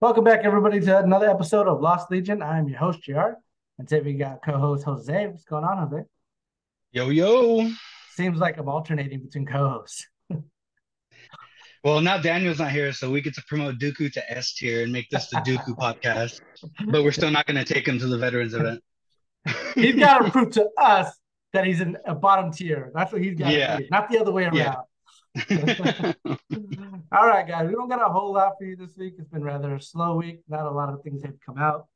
Welcome back, everybody, to another episode of Lost Legion. I'm your host, JR. And today we got co-host Jose. What's going on, Jose? Yo, yo. Seems like I'm alternating between co-hosts. Well, now Daniel's not here, so we get to promote Dooku to S tier and make this the Dooku podcast. But we're still not going to take him to the veterans event. He's got to prove to us that he's in a bottom tier. That's what he's got to Yeah, do, not the other way yeah. around. All right, guys. We don't got a whole lot for you this week. It's been rather a slow week. Not a lot of things have come out.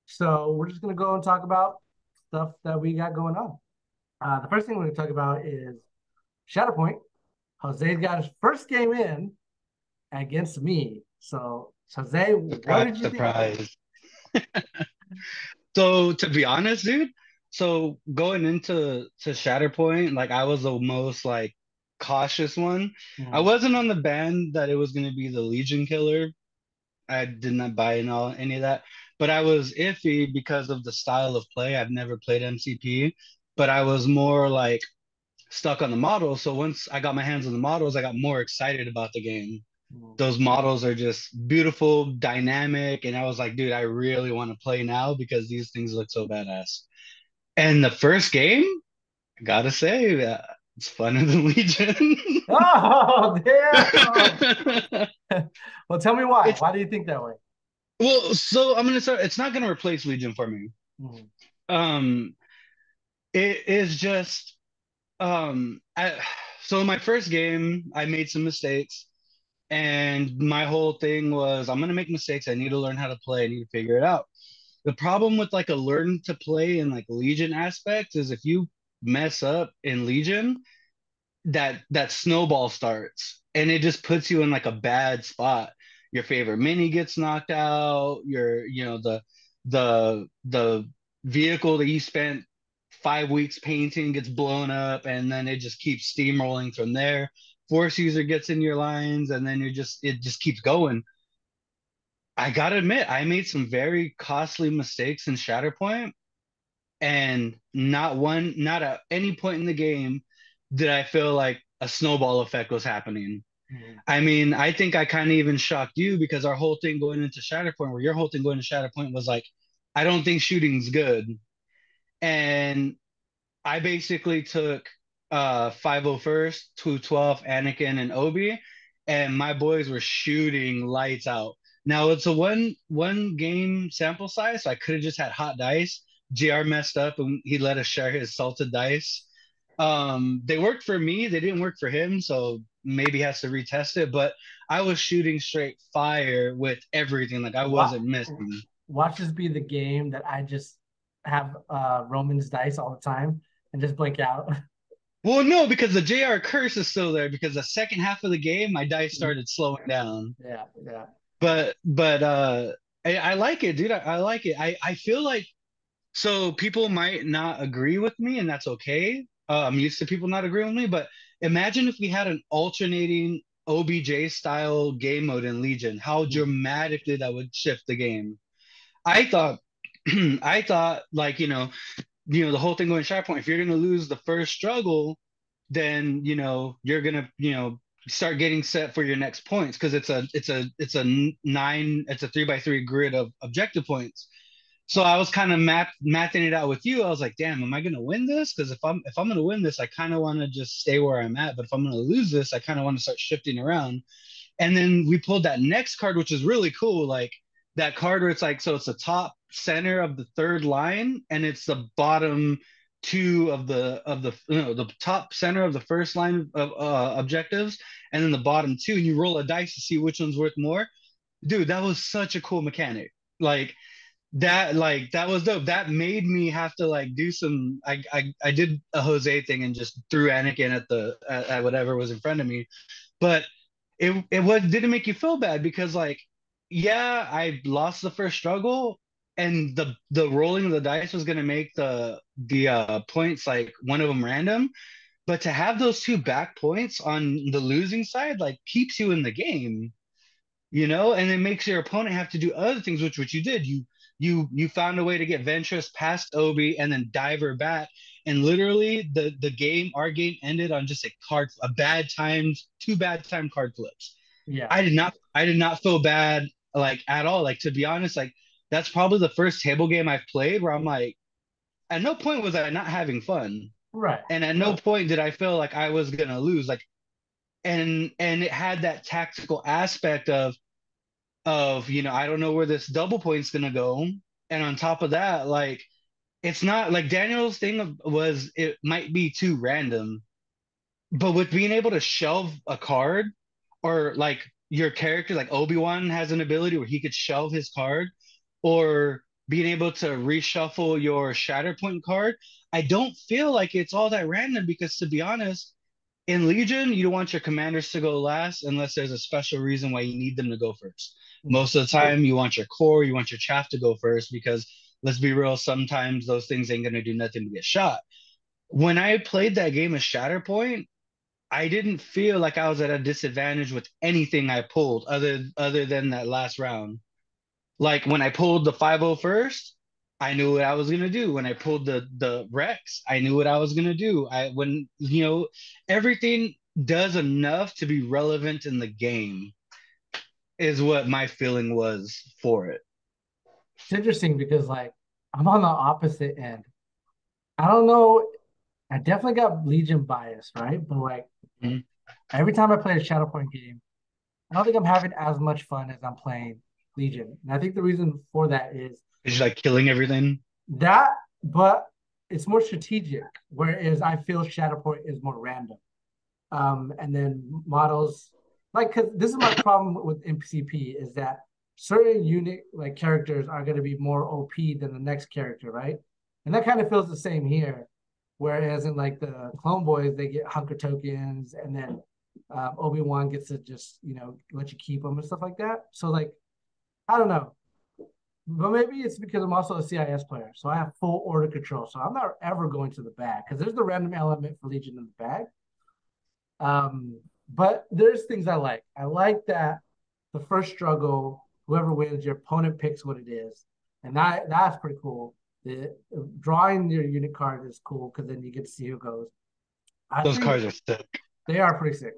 So we're just going to go and talk about stuff that we got going on. The first thing we're going to talk about is Shatterpoint. Jose's got his first game in against me. So, Jose, what Surprise, did you think? surprise. So to be honest, dude, so going into Shatterpoint, like I was the most like cautious one. I Mm, wasn't on the band that it was going to be the Legion killer. I did not buy in all any of that. But I was iffy because of the style of play. I've never played MCP, but I was more like stuck on the models. So once I got my hands on the models, I got more excited about the game. mm. Those models are just beautiful, dynamic, and I was like, dude, I really want to play now because these things look so badass. And the first game, I gotta say, it's funner than Legion. Oh, damn. Well, tell me why. It's Why do you think that way? well, so I'm gonna start. It's not gonna replace Legion for me. Mm, Um, it is just so in my first game, I made some mistakes. And my whole thing was, I'm gonna make mistakes. I need to learn how to play. I need to figure it out. The problem with like a learn to play in like Legion aspect is if you mess up in Legion, that snowball starts and it just puts you in like a bad spot. Your favorite mini gets knocked out. The vehicle that you spent 5 weeks painting gets blown up, and then it just keeps steamrolling from there. Force user gets in your lines, and then it just keeps going. I gotta admit, I made some very costly mistakes in Shatterpoint, and not at any point in the game did I feel like a snowball effect was happening. mm. I mean, I think I kind of even shocked you because our whole thing going into Shatterpoint, where your whole thing going to Shatterpoint was like, I don't think shooting's good. And I basically took 501st, 212, Anakin, and Obi, and my boys were shooting lights out. Now it's a one game sample size, so I could have just had hot dice. JR messed up and he let us share his salted dice. They worked for me, they didn't work for him, so maybe he has to retest it. But I was shooting straight fire with everything, like I Wa- wasn't missing. Watch this be the game that I just have Roman's dice all the time and just blink out. Well, no, because the JR curse is still there because the second half of the game, my dice started slowing down. Yeah, yeah. But I like it, dude. I like it. I feel like so people might not agree with me, and that's okay. I'm used to people not agreeing with me, but imagine if we had an alternating OBJ style game mode in Legion, how Mm. dramatically that would shift the game. I thought I thought like, the whole thing going SharePoint, if you're gonna lose the first struggle, then you're gonna start getting set for your next points because it's a 3x3 grid of objective points. So I was kind of mathing it out with you. I was like, damn, am I gonna win this? Because if I'm gonna win this, I kind of want to just stay where I'm at. But if I'm gonna lose this, I kind of want to start shifting around. And then we pulled that next card, which is really cool. Like that card where it's like, so it's the top center of the third line, and it's the bottom two of the top center of the first line of objectives, and then the bottom two, and you roll a dice to see which one's worth more. Dude, that was such a cool mechanic. Like that was dope. That made me have to like do some. I did a Jose thing and just threw Anakin at whatever was in front of me, but it didn't make you feel bad because like yeah, I lost the first struggle, and the rolling of the dice was gonna make the points like one of them random, but to have those two back points on the losing side like keeps you in the game, and it makes your opponent have to do other things, which you did. You found a way to get Ventress past Obi and then diver back. And literally our game ended on just a bad timed, two bad time card flips. Yeah. I did not feel bad like at all. Like to be honest, like that's probably the first table game I've played where I'm like, at no point was I not having fun, Right. and at no point did I feel like I was gonna lose. Like, and it had that tactical aspect of I don't know where this double point's gonna go, and on top of that, like it's not like Daniel's thing was it might be too random, but with being able to shelve a card or like your character, like Obi-Wan has an ability where he could shelve his card, or being able to reshuffle your Shatterpoint card, I don't feel like it's all that random because to be honest, in Legion, you don't want your commanders to go last unless there's a special reason why you need them to go first. Mm. Most of the time, you want your core, you want your chaff to go first because let's be real, sometimes those things ain't gonna do nothing to get shot. When I played that game of Shatterpoint, I didn't feel like I was at a disadvantage with anything I pulled other than that last round. Like when I pulled the 5-0 first, I knew what I was gonna do. When I pulled the Rex, I knew what I was gonna do. I when everything does enough to be relevant in the game is what my feeling was for it. It's interesting because like I'm on the opposite end. I don't know. I definitely got Legion bias, right? But like Mhm. every time I play a Shadowpoint game, I don't think I'm having as much fun as I'm playing Legion. And I think the reason for that is It's like killing everything. that, but it's more strategic, whereas I feel Shadowpoint is more random. And then models like because this is my problem with MCP is that certain unit like characters are going to be more OP than the next character, right? And that kind of feels the same here. Whereas in like the Clone Boys, they get hunker tokens, and then Obi-Wan gets to just let you keep them and stuff like that. So like I don't know, but maybe it's because I'm also a CIS player, so I have full order control. So I'm not ever going to the bag because there's the random element for Legion in the bag. But there's things I like. I like that the first struggle, whoever wins, your opponent picks what it is, and that's pretty cool. The drawing your unit card is cool because then you get to see who goes. I Those think cards are sick. they are pretty sick.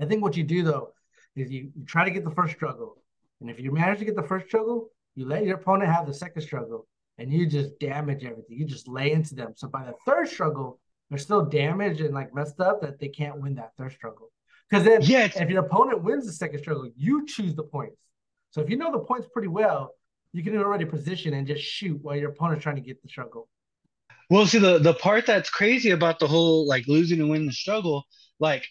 I think what you do though is you try to get the first struggle, and if you manage to get the first struggle, you let your opponent have the second struggle, and you just damage everything. You just lay into them. So by the third struggle, they're still damaged and like messed up that they can't win that third struggle. Because then Yeah, if your opponent wins the second struggle, you choose the points. So if you know the points pretty well, you can already position and just shoot while your opponent's trying to get the struggle. well, see the part that's crazy about the whole like losing and winning the struggle, like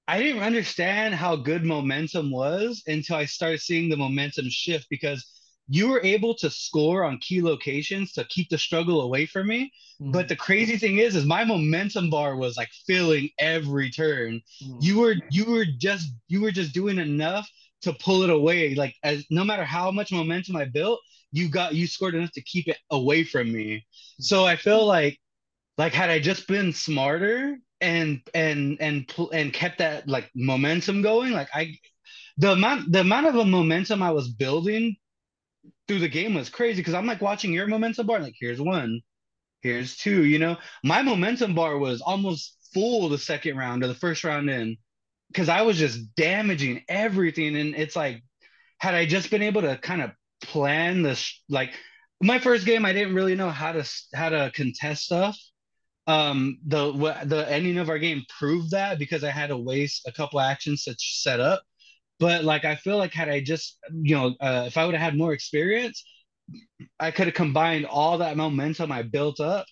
I didn't understand how good momentum was until I started seeing the momentum shift because you were able to score on key locations to keep the struggle away from me. But Mm, the crazy thing is my momentum bar was like filling every turn. mm, You were just doing enough to pull it away. Like as no matter how much momentum I built, you scored enough to keep it away from me. mm. So I feel like had I just been smarter and kept that like momentum going, like the amount of a momentum I was building through the game was crazy because I'm like watching your momentum bar, like here's one, here's two, my momentum bar was almost full the second round or the first round in because I was just damaging everything, and it's like had I just been able to kind of plan this, like my first game, I didn't really know how to contest stuff. The ending of our game proved that because I had to waste a couple actions to set up. But like I feel like had I just if I would have had more experience, I could have combined all that momentum I built up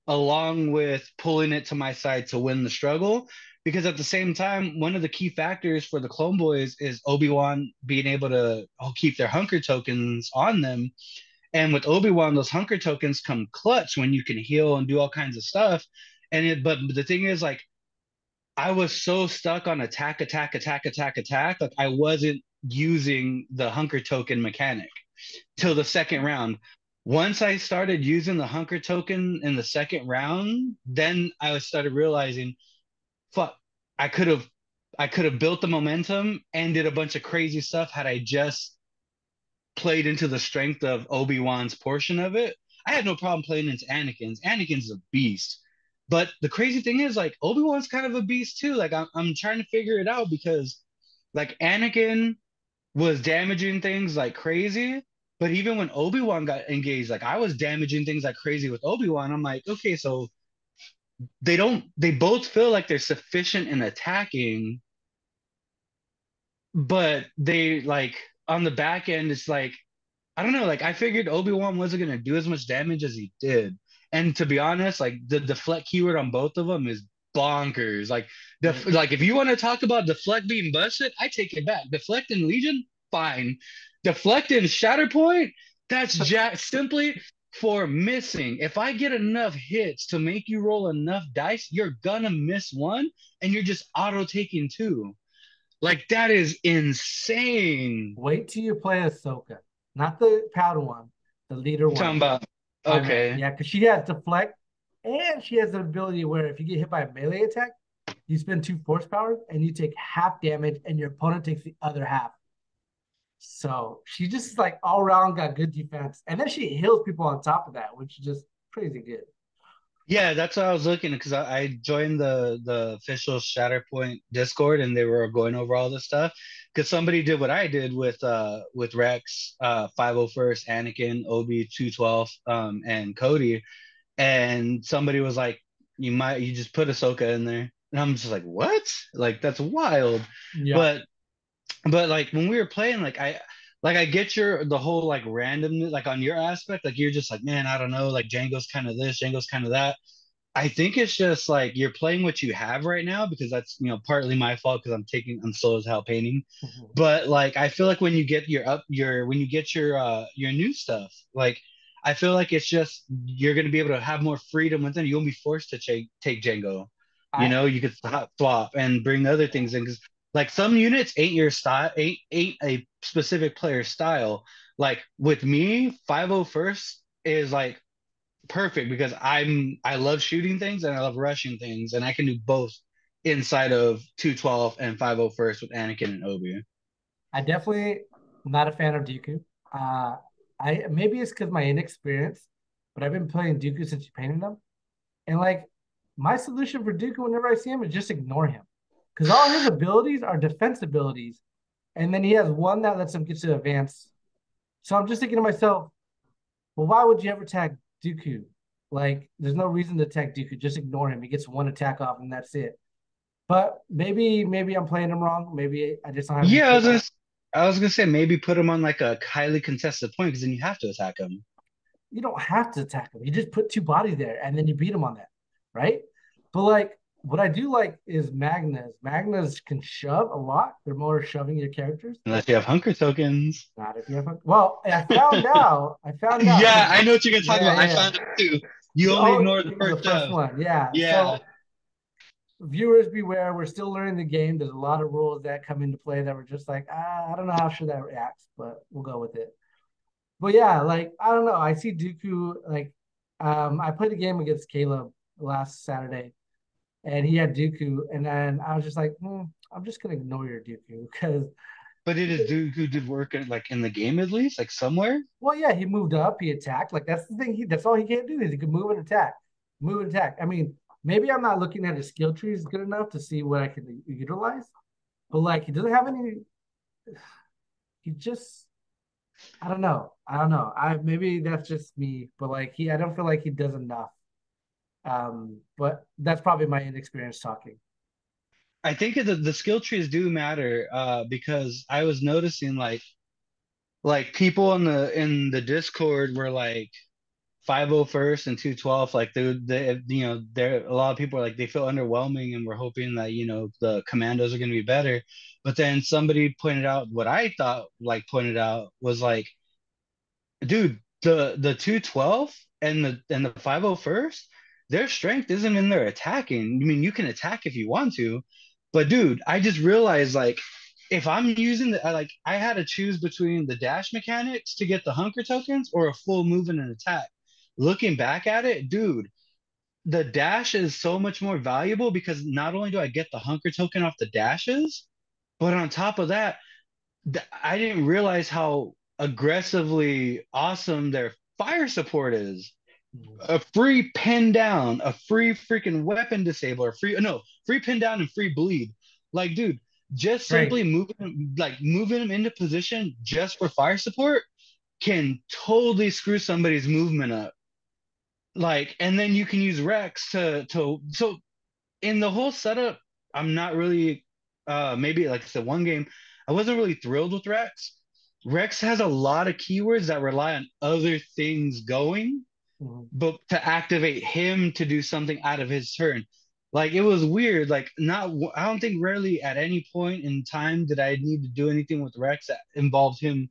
along with pulling it to my side to win the struggle. Because at the same time, one of the key factors for the Clone Boys is Obi-Wan being able to keep their hunker tokens on them, and with Obi-Wan, those hunker tokens come clutch when you can heal and do all kinds of stuff. But the thing is, like, I was so stuck on attack, attack, attack, attack, attack. Like I wasn't using the hunker token mechanic till the second round. Once I started using the hunker token in the second round, then I started realizing, fuck, I could have I could have built the momentum and did a bunch of crazy stuff had I just played into the strength of Obi-Wan's portion of it. I had no problem playing into Anakin's. Anakin's a beast. But the crazy thing is, like, Obi-Wan's kind of a beast too. Like, I'm trying to figure it out because, like, Anakin, was damaging things like crazy. But even when Obi-Wan got engaged, like I was damaging things like crazy with Obi-Wan. I'm like, okay, so they both feel like they're sufficient in attacking, but they like on the back end, it's like I don't know. Like I figured Obi-Wan wasn't gonna do as much damage as he did. And to be honest, like the deflect keyword on both of them is bonkers. Like Yeah. like if you want to talk about deflect being busted, I take it back. Deflect in Legion, fine. Deflect in Shatterpoint, that's simply for missing. If I get enough hits to make you roll enough dice, you're gonna miss one and you're just auto taking two. Like that is insane. Wait till you play Ahsoka, not the powder one, the leader I'm talking one. about I meant, okay. yeah, because she has deflect, and she has the ability where if you get hit by a melee attack, you spend 2 force powers and you take half damage, and your opponent takes the other half. So she just like all around got good defense, and then she heals people on top of that, which is just crazy good. Yeah, that's what I was looking at because I joined the official Shatterpoint Discord and they were going over all this stuff because somebody did what I did with Rex, 501st, Anakin, Obi 212, and Cody, and somebody was like, you just put Ahsoka in there, and I'm just like, what? Like that's wild, Yeah, but like when we were playing, like I get the whole like randomness, like on your aspect, like you're just like, man, I don't know, like Django's kind of this, Django's kind of that. I think it's just like you're playing what you have right now because that's partly my fault because I'm slow as hell painting. mhm. But like I feel like when you get when you get your new stuff, like I feel like it's just you're gonna be able to have more freedom within. You won't be forced to take Django. I You could swap and bring other yeah. things in because like some units ain't your style, ain't a specific player style. Like with me, 501st is like perfect because I love shooting things and I love rushing things and I can do both inside of 212 and 501st with Anakin and Obi. I definitely not a fan of Dooku. Uh, I maybe it's because my inexperience, but I've been playing Dooku since you painted them, and like my solution for Dooku whenever I see him is just ignore him, because all his abilities are defense abilities, and then he has one that lets him get to advance. So I'm just thinking to myself, well, why would you ever tag Dooku? Like, there's no reason to tag Dooku. Just ignore him. He gets one attack off, and that's it. But maybe I'm playing him wrong. Maybe I just don't have any Yeah, tricks. I was gonna say maybe put him on like a highly contested point because then you have to attack him. You don't have to attack him. You just put 2 bodies there and then you beat him on that, right? But like what I do like is Magnas. Magnas can shove a lot. They're more shoving your characters. Unless you have hunker tokens. Not if you have. Well, I found out. I found out Yeah, because I know what you're gonna talk yeah, about. I yeah. found it too. You only Oh, ignore the the first first shove. one. Yeah. Yeah. So viewers beware. We're still learning the game. There's a lot of rules that come into play that we're just like, I don't know how should that react, but we'll go with it. But yeah, like I don't know. I see Dooku like I played a game against Caleb last Saturday and he had Dooku, and then I was just like, I'm just gonna ignore your Dooku because But it is dude who did work like in the game at least, like somewhere. well, yeah, he moved up, he attacked. Like that's the thing. That's all he can't do is he can move and attack, move and attack. I mean, maybe I'm not looking at his skill trees good enough to see what I can utilize, but like he doesn't have any. He just I don't know. I don't know. I maybe that's just me, but like I don't feel like he does enough. But that's probably my inexperience talking. I think the skill trees do matter because I was noticing like people in the Discord were like 501st and 212 like there a lot of people are like they feel underwhelming and we're hoping that the commandos are going to be better, but then somebody pointed out what I thought like pointed out was like, dude, the 212 and the 501st, their strength isn't in their attacking. I mean, you can attack if you want to, but dude, I just realized like if I'm using like I had to choose between the dash mechanics to get the hunker tokens or a full move and an attack. Looking back at it, dude, the dash is so much more valuable because not only do I get the hunker token off the dashes, but on top of that, I didn't realize how aggressively awesome their fire support is. A free pin down, a free freaking weapon disabler, free pin down and free bleed. Like, dude, just Great. simply moving him into position just for fire support can totally screw somebody's movement up. Like, and then you can use Rex to so in the whole setup, I'm not really maybe like I said, one game, I wasn't really thrilled with Rex. Rex has a lot of keywords that rely on other things going, Mhm. but to activate him to do something out of his turn. Like it was weird. Like not, I don't think rarely at any point in time did I need to do anything with Rex that involved him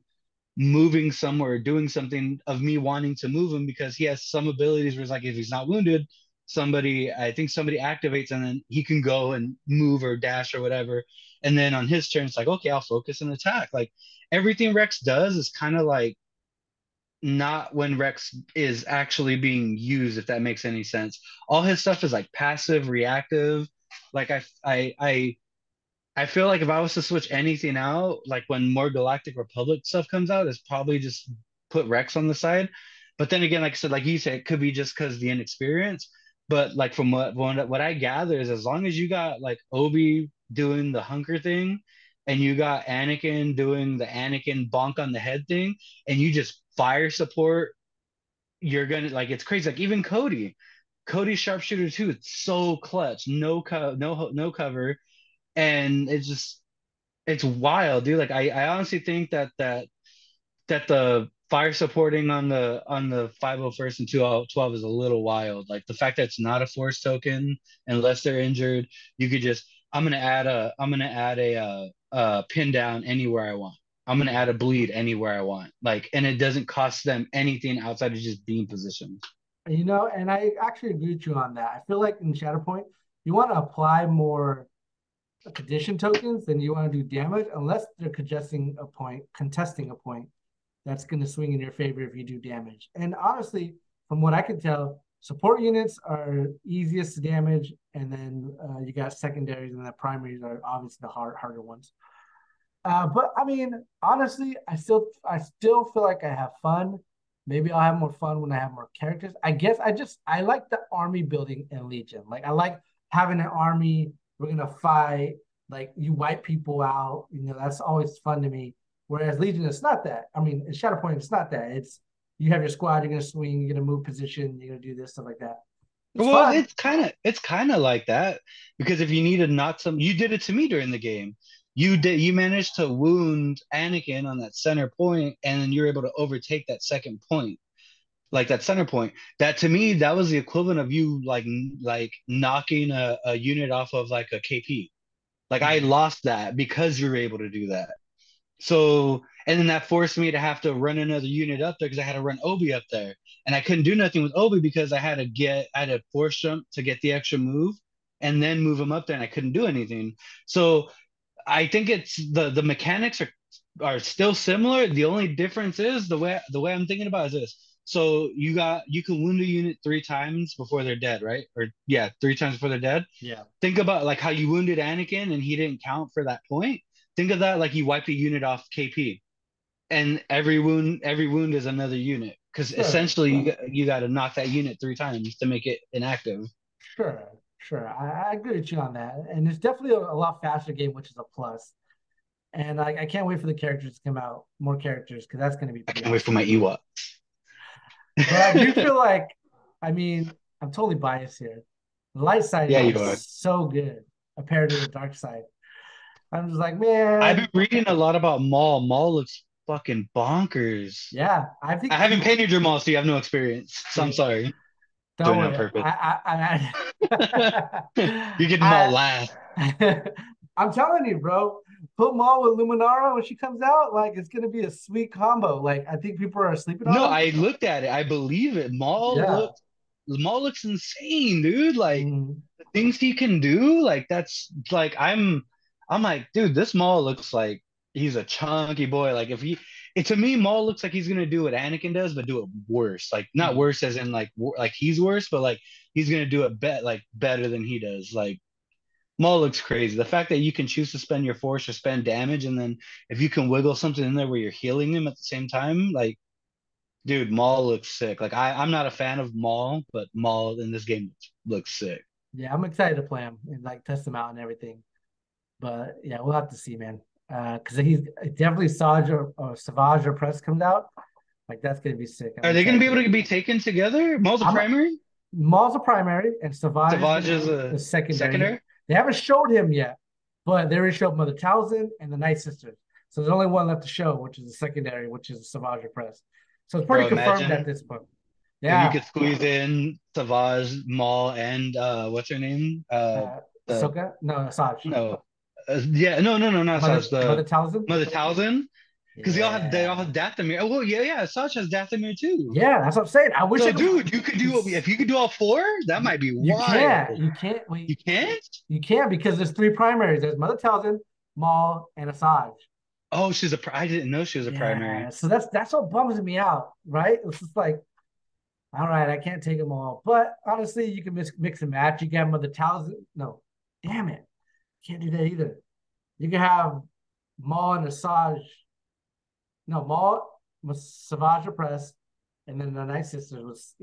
moving somewhere, doing something of me wanting to move him because he has some abilities where it's like if he's not wounded, I think somebody activates and then he can go and move or dash or whatever. And then on his turn, it's like, okay, I'll focus and attack. Like everything Rex does is kind of like not when Rex is actually being used, if that makes any sense. All his stuff is like passive, reactive. Like I feel like if I was to switch anything out, like when more Galactic Republic stuff comes out, it's probably just put Rex on the side. But then again, like I said, like you said, it could be just because the inexperience. But like from what I gather is as long as you got like Obi doing the hunker thing, and you got Anakin doing the Anakin bonk on the head thing, and you just fire support, you're gonna like it's crazy. Like even Cody sharpshooter too. It's so clutch, no cover, and it's wild, dude. Like I honestly think that the fire supporting on the 501st and 212 is a little wild. Like the fact that it's not a force token unless they're injured, you could just I'm gonna add a pin down anywhere I want. I'm gonna add a bleed anywhere I want. Like and it doesn't cost them anything outside of just being positioned. And I actually agree with you on that. I feel like in Shatterpoint, you want to apply more condition tokens than you want to do damage, unless they're contesting a point that's going to swing in your favor if you do damage. And honestly, from what I can tell, support units are easiest to damage, and then you got secondaries, and the primaries are obviously the harder ones. But I mean, honestly, I still feel like I have fun. Maybe I'll have more fun when I have more characters. I guess I like the army building in Legion. Like I like having an army. We're gonna fight. Like you wipe people out. That's always fun to me. Whereas Legion, it's not that. I mean, in Shatterpoint, it's not that. It's you have your squad. You're gonna swing. You're gonna move position. You're gonna do this stuff like that. It's Well, fun. it's kind of like that because if you need to knock some, you did it to me during the game. You managed to wound Anakin on that center point, and then you're able to overtake that second point, like that center point. That to me, that was the equivalent of you like knocking a unit off of like a KP. Like I Mhm. lost that because you were able to do that. So, and then that forced me to have to run another unit up there because I had to run Obi up there. And I couldn't do nothing with Obi because I had to force jump to get the extra move and then move him up there and I couldn't do anything. So I think it's the mechanics are still similar. The only difference is the way I'm thinking about is this. So you can wound a unit three times before they're dead, right? Or yeah, three times before they're dead. Yeah. Think about like how you wounded Anakin and he didn't count for that point. Think of that like you wiped a unit off KP, and every wound is another unit because Sure. essentially you got to knock that unit three times to make it inactive. Sure. Sure. I agree with you on that. And it's definitely a lot faster game, which is a plus. And I can't wait for the characters to come out, more characters, because that's going to be I pretty can't wait for awesome. my Ewok. But I do feel like, I mean, I'm totally biased here. The light side Yeah, is you are. just so good compared to the dark side. I'm just like, I've been man, reading a lot about Maul. Maul looks fucking bonkers. yeah, I I think haven't painted your Maul, so you have no experience. So I'm see, sorry. don't Doing it on worry. purpose. I, You're getting Maul I, last. I'm telling you, bro. Put Maul with Luminara when she comes out, like it's gonna be a sweet combo. Like I think people are sleeping on No, him. I looked at it. I believe it. Yeah. Maul looks insane, dude. Like Mhm. the things he can do, like that's like I'm like, dude, this Maul looks like he's a chunky boy. Like if he it to me, Maul looks like he's gonna do what Anakin does, but do it worse. Like not Mhm. worse as in like he's worse, but like he's gonna do it better than he does. Like Maul looks crazy. The fact that you can choose to spend your force or spend damage, and then if you can wiggle something in there where you're healing him at the same time, like dude, Maul looks sick. Like I'm not a fan of Maul, but Maul in this game looks sick. Yeah, I'm excited to play him and like test him out and everything. But yeah, we'll have to see, man. Because he's definitely Savage or Press comes out. Like that's gonna be sick. I'm Are they going to excited be for able that. to be taken together? Maul's a I'm primary, Maul's a primary and Savage is Savage gonna is be a the secondary. secondary. They haven't showed him yet, but they already showed Mother Talzin and the Night Sisters. So there's only one left to show, which is the secondary, which is Savage or Press. So it's pretty Bro, confirmed at imagine this point. if you Yeah. could squeeze in Savage, Maul, and what's her name? The Ahsoka? No, Asajj. no, yeah, no, not Savage. Mother The Talzin? Mother Talzin, because they all Yeah. have Dathomir. Oh well, yeah. Savage has Dathomir too. Yeah, that's what I'm saying. I wish I So, could. dude, you could do if you could do all four, that might be You can't. wild. You can't. You Wait. can't? You can't because there's three primaries. There's Mother Talzin, Maul, and Asajj. Oh, I didn't know she was a Yeah. primary. So that's what bums me out, right? It's just like, all right, I can't take them all. But honestly, you can mix and match. You can have Mother Talzin. No, damn it. Can't do that either. You can have Maul and Asajj. No, Maul was Savage Press, and then the Night Sisters was,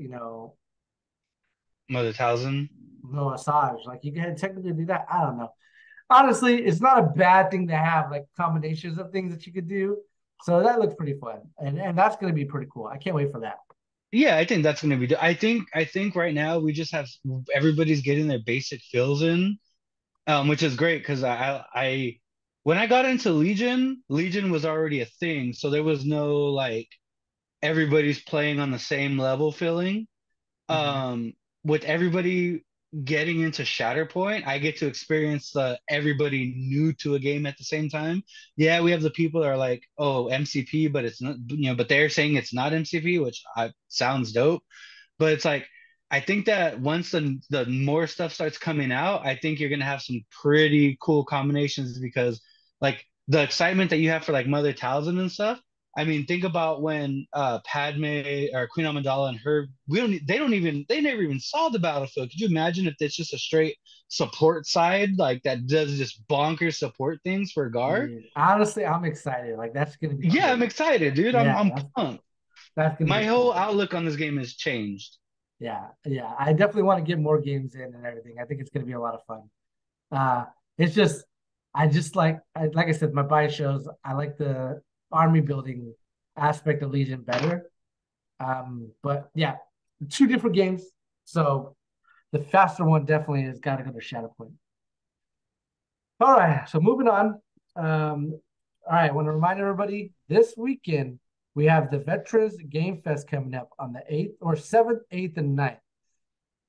Mother Talzin. no Asajj. Like you can technically do that. I don't know. Honestly, it's not a bad thing to have like combinations of things that you could do. So that looks pretty fun, and that's gonna be pretty cool. I can't wait for that. Yeah, I think that's gonna be. I think right now we just have everybody's getting their basic fills in, which is great because I when I got into Legion, Legion was already a thing, so there was no like everybody's playing on the same level feeling. Mhm. um with everybody getting into Shatterpoint, I get to experience everybody new to a game at the same time. Yeah, we have the people that are like, oh, MCP, but it's not, but they're saying it's not MCP, which sounds dope. But it's like I think that once the more stuff starts coming out, I think you're gonna have some pretty cool combinations because like the excitement that you have for like Mother Talzin and stuff. I mean, think about when Padme or Queen Amidala and her they never even saw the battlefield. Could you imagine if it's just a straight support side like that does just bonkers support things for guard? Dude, honestly, I'm excited. Like that's gonna be Yeah, I'm great. excited, dude. I'm Yeah, I'm that's pumped. that's gonna My be whole cool. outlook on this game has changed. Yeah, yeah. I definitely want to get more games in and everything. I think it's gonna be a lot of fun. Uh, it's just, like I said, my bias shows I like the army building aspect of Legion better. But yeah, two different games. So the faster one definitely has got to go to Shatterpoint. All right, so moving on. All right, I want to remind everybody this weekend we have the Veterans Gamefest coming up on the 8th or 7th, 8th, and 9th.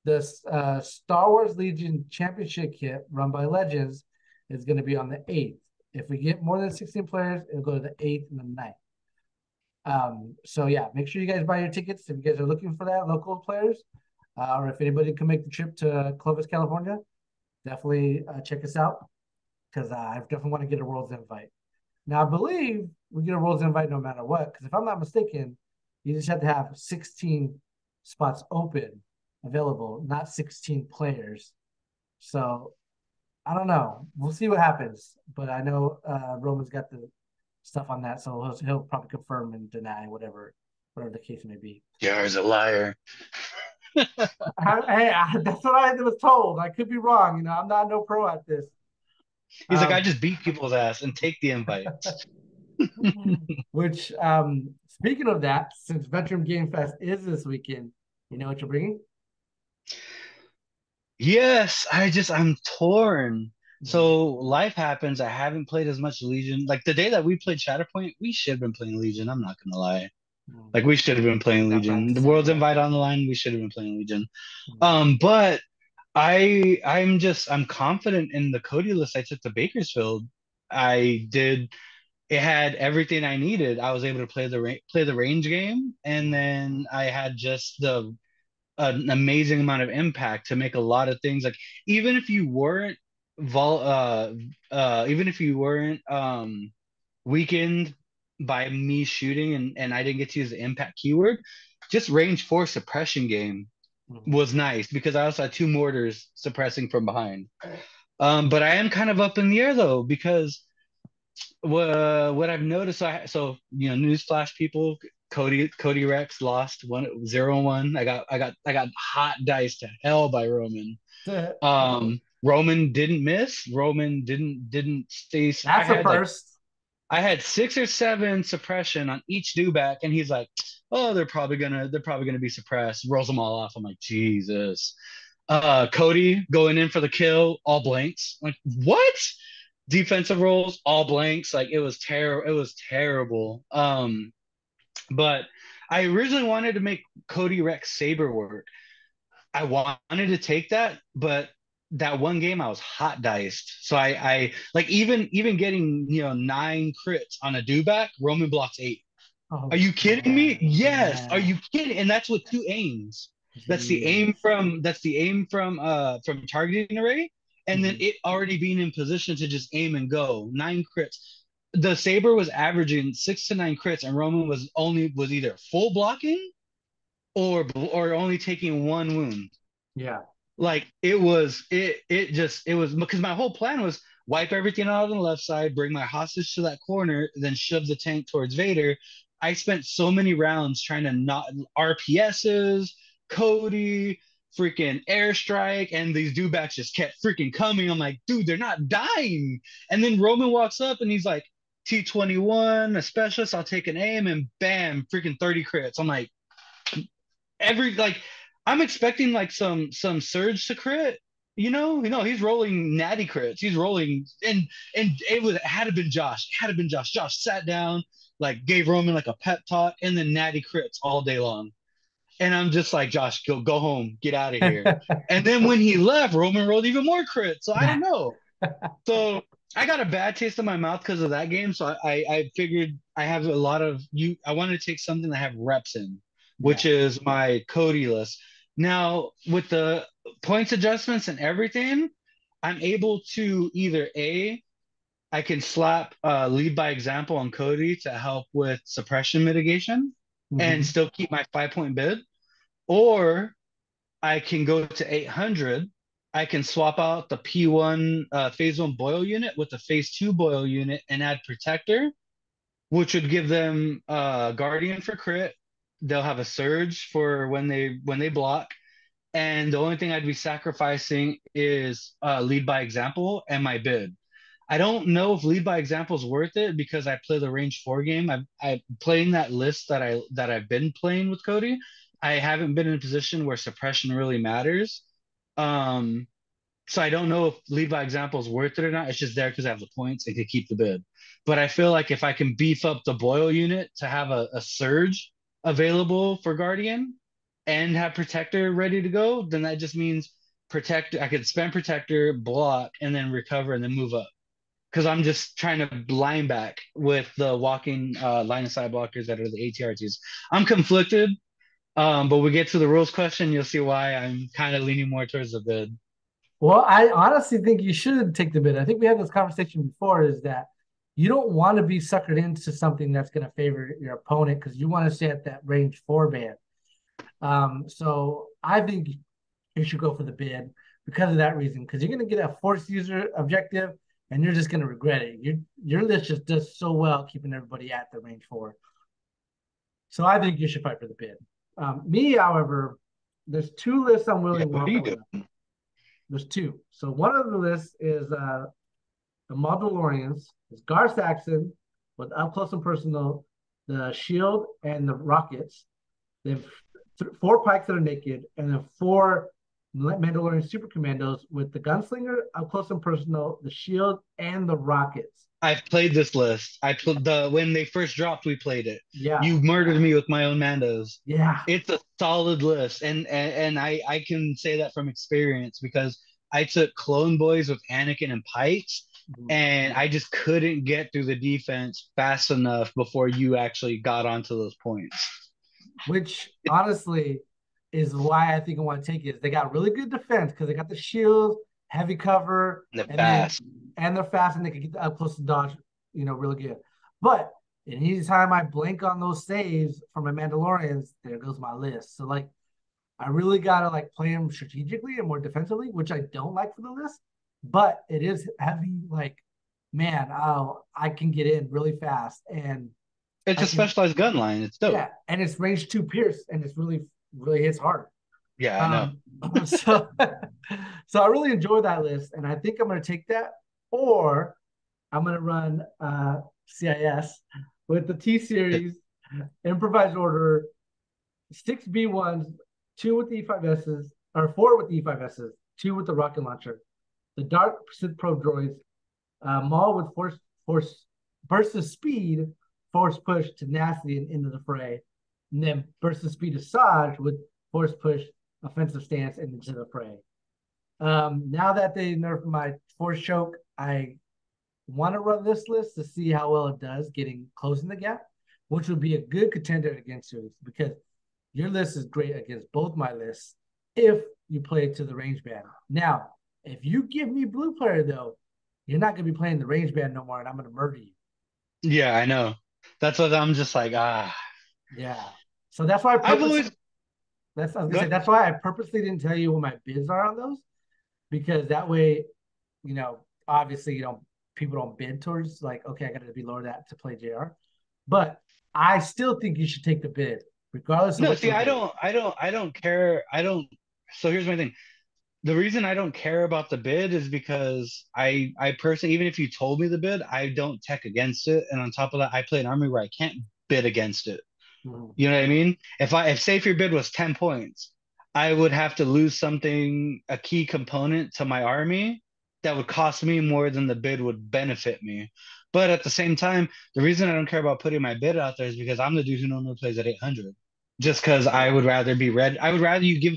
The Star Wars Legion Championship kit run by Legends is going to be on the 8th. If we get more than 16 players, it'll go to the 8th and the 9th. So yeah, make sure you guys buy your tickets if you guys are looking for that, local players, or if anybody can make the trip to Clovis, California, definitely check us out because I definitely want to get a World's invite. Now I believe we get a World's invite no matter what, because if I'm not mistaken, you just have to have 16 spots open available, not 16 players. So I don't know. We'll see what happens. But I know Roman's got the stuff on that, so he'll probably confirm and deny whatever the case may be. Yar's a liar. That's what I was told. I could be wrong. I'm not no pro at this. He's like, I Um, just beat people's ass and take the invite. which speaking of that, since Veteran Game Fest is this weekend, you know what you're bringing? Yes, I'm torn. Mm, So life happens. I haven't played as much Legion. Like the day that we played Shatterpoint, we should have been playing Legion. I'm not gonna lie. mm, Like we should have been playing not Legion. The practicing, World's yeah. Invite on the line, we should have been playing Legion. Mm, But I'm confident in the Cody list I took to Bakersfield. I did it had everything I needed. I was able to play the range game, and mm, then I had just the an amazing amount of impact to make a lot of things. Like even if you weren't vol even if you weren't weakened by me shooting and I didn't get to use the impact keyword, just range four suppression game mm. was nice because I also had two mortars suppressing from behind. But I am kind of up in the air though because what I've noticed, newsflash, people, Cody Rex lost 1-0-1. I got hot dice to hell by Roman. That's it. Roman didn't miss. Roman didn't stay. That's a first. I had 6 or 7 suppression on each dewback, and he's like, "Oh, they're probably gonna be suppressed." Rolls them all off. I'm like, Jesus. Cody going in for the kill, all blanks. Like, what? Defensive rolls, all blanks. Like, it was terrible. It was terrible. But I originally wanted to make Cody Rex Saber work. I wanted to take that, but that one game I was hot diced. So I like even getting 9 crits on a dewback, Roman blocks 8. Are Oh you kidding me? man, Yes. Are man. you kidding? And that's with 2 aims. Jeez. That's the aim from targeting array, and then Mhm. it already being in position to just aim and go. 9 crits. The Saber was averaging 6 to 9 crits, and Roman was either full blocking or only taking 1 wound. Yeah. Like it was because my whole plan was wipe everything out on the left side, bring my hostage to that corner, then shove the tank towards Vader. I spent so many rounds trying to not RPSs, Cody, freaking airstrike, and these dewbacks just kept freaking coming. I'm like, dude, they're not dying. And then Roman walks up and he's like, T21, a specialist, I'll take an aim, and bam, freaking 30 crits. I'm like, every like I'm expecting like some surge to crit. He's rolling natty crits. He's rolling and it had to been Josh. It had to been Josh. Josh sat down, like gave Roman like a pep talk, and then natty crits all day long. And I'm just like, Josh, go home, get out of here. And then when he left, Roman rolled even more crits. So I don't know. So I got a bad taste in my mouth because of that game. So I figured I have a lot of you. I wanted to take something that I have reps in, Yeah. which is my Cody list. Now with the points adjustments and everything, I'm able to either I can slap lead by example on Cody to help with suppression mitigation and Mhm. still keep my 5 point bid, or I can go to 800. I can swap out the P1 phase 1 boil unit with the phase 2 boil unit and add protector, which would give them guardian for crit. They'll have a surge for when they block, and the only thing I'd be sacrificing is lead by example and my bid. I don't know if lead by example is worth it because I play the range 4 game. I playing that list that I've been playing with Cody. I haven't been in a position where suppression really matters. Um, so I don't know if lead by example is worth it or not. It's just there because I have the points and could keep the bid. But I feel like if I can beef up the boil unit to have a surge available for Guardian and have protector ready to go, then that just means protect. I could spend protector, block, and then recover and then move up. Because I'm just trying to line back with the walking line of sight blockers that are the ATRTs. I'm conflicted, but we get to the rules question, you'll see why I'm kind of leaning more towards the bid. Well, I honestly think you should take the bid. I think we had this conversation before, is that you don't want to be suckered into something that's going to favor your opponent because you want to stay at that range 4 band. So I think you should go for the bid because of that reason, because you're going to get a force user objective and you're just going to regret it. Your list just does so well keeping everybody at the range 4. So I think you should fight for the bid. Me, however, there's 2 lists I'm Yeah, willing to what do walk you away do? on. There's 2. So one of the lists is the Mandalorians. It's Gar Saxon with up close and personal, the shield and the rockets. They have 4 pikes that are naked, and then 4 Mandalorian super commandos with the gunslinger, up close and personal, the shield, and the rockets. I've played this list. I played the when they first dropped, we played it. Yeah, You murdered me with my own Mandos. yeah. It's a solid list, and I can say that from experience because I took Clone Boys with Anakin and Pikes, and I just couldn't get through the defense fast enough before you actually got onto those points. Which honestly is why I think I want to take it. Is they got really good defense because they got the shields, heavy cover, The and then fast. and they're fast and they can get the up close and dodge, really good. But anytime I blank on those saves for my Mandalorians, there goes my list. So like I really gotta like play them strategically and more defensively, which I don't like for the list. But it is heavy, like man, I can get in really fast and It's I a can specialized gun line. It's dope. yeah, and it's range 2 pierce and it's really hits hard. Yeah, I know. Um, so So I really enjoy that list, and I think I'm going to take that, or I'm going to run CIS with the T series improvised order, six B1s, two with the E5Ss, or four with the E5Ss, two with the rocket launcher, the Dark Sith Pro droids, Maul with force versus speed, force push, tenacity, and into the fray. And then versus speed Asajj with force push, offensive stance, and into the fray. Now that they nerfed my force choke, I want to run this list to see how well it does getting closing the gap, which would be a good contender against yours because your list is great against both my lists if you play to the range band. Now, if you give me blue player though, you're not going to be playing the range band no more, and I'm going to murder you. Yeah, I know. That's what I'm just like, Yeah. So that's why I I've purpose. always That's I was gonna say got that's why I purposely didn't tell you what my bids are on those because that way, obviously people don't bid towards like okay, I got to be lower that to play JR, but I still think you should take the bid regardless of no, what see, your bid. I don't care. I don't. So here's my thing. The reason I don't care about the bid is because I personally, even if you told me the bid, I don't tech against it. And on top of that, I play an army where I can't bid against it. Mhm. You know what I mean? If say if your bid was 10 points, I would have to lose something, a key component to my army that would cost me more than the bid would benefit me. But at the same time, the reason I don't care about putting my bid out there is because I'm the dude who normally plays at 800. Just because I would rather be red. I would rather you give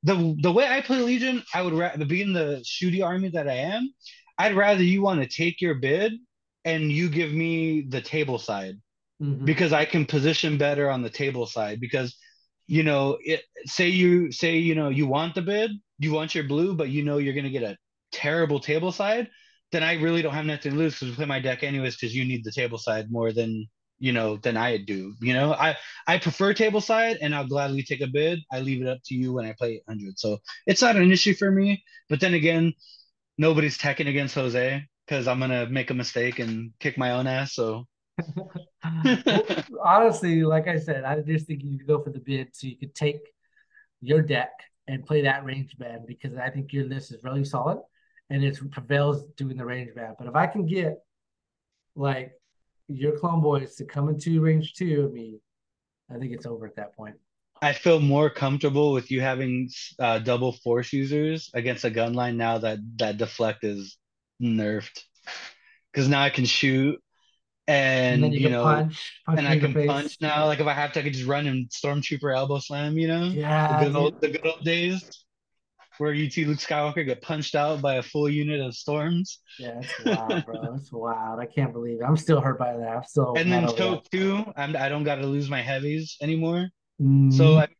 the way I play Legion, I would rather being the shooty army that I am, I'd rather you want to take your bid and you give me the table side Mhm. because I can position better on the table side because say you want the bid, you want your blue, but you're gonna get a terrible table side, then I really don't have nothing to lose because we play my deck anyways because you need the table side more than I do. I prefer table side and I'll gladly take a bid. I leave it up to you when I play 800. So it's not an issue for me. But then again, nobody's teching against Jose because I'm gonna make a mistake and kick my own ass. So Well, honestly, like I said, I just think you could go for the bid so you could take your deck and play that range band because I think your list is really solid and it prevails doing the range band. But if I can get like your clone boys to come into range two of me, I think it's over at that point. I feel more comfortable with you having double force users against a gun line now that that deflect is nerfed. Because now I can shoot And then and you can punch and me I in the can punch face. now. Like if I have to, I can just run and stormtrooper elbow slam. Yeah, dude. The good old days where you see Luke Skywalker get punched out by a full unit of storms, Yeah, it's wild, bro. It's wild. I can't believe it. I'm still hurt by that. I'm still and not then over that. choke too. I don't got to lose my heavies anymore. So Mm-hmm.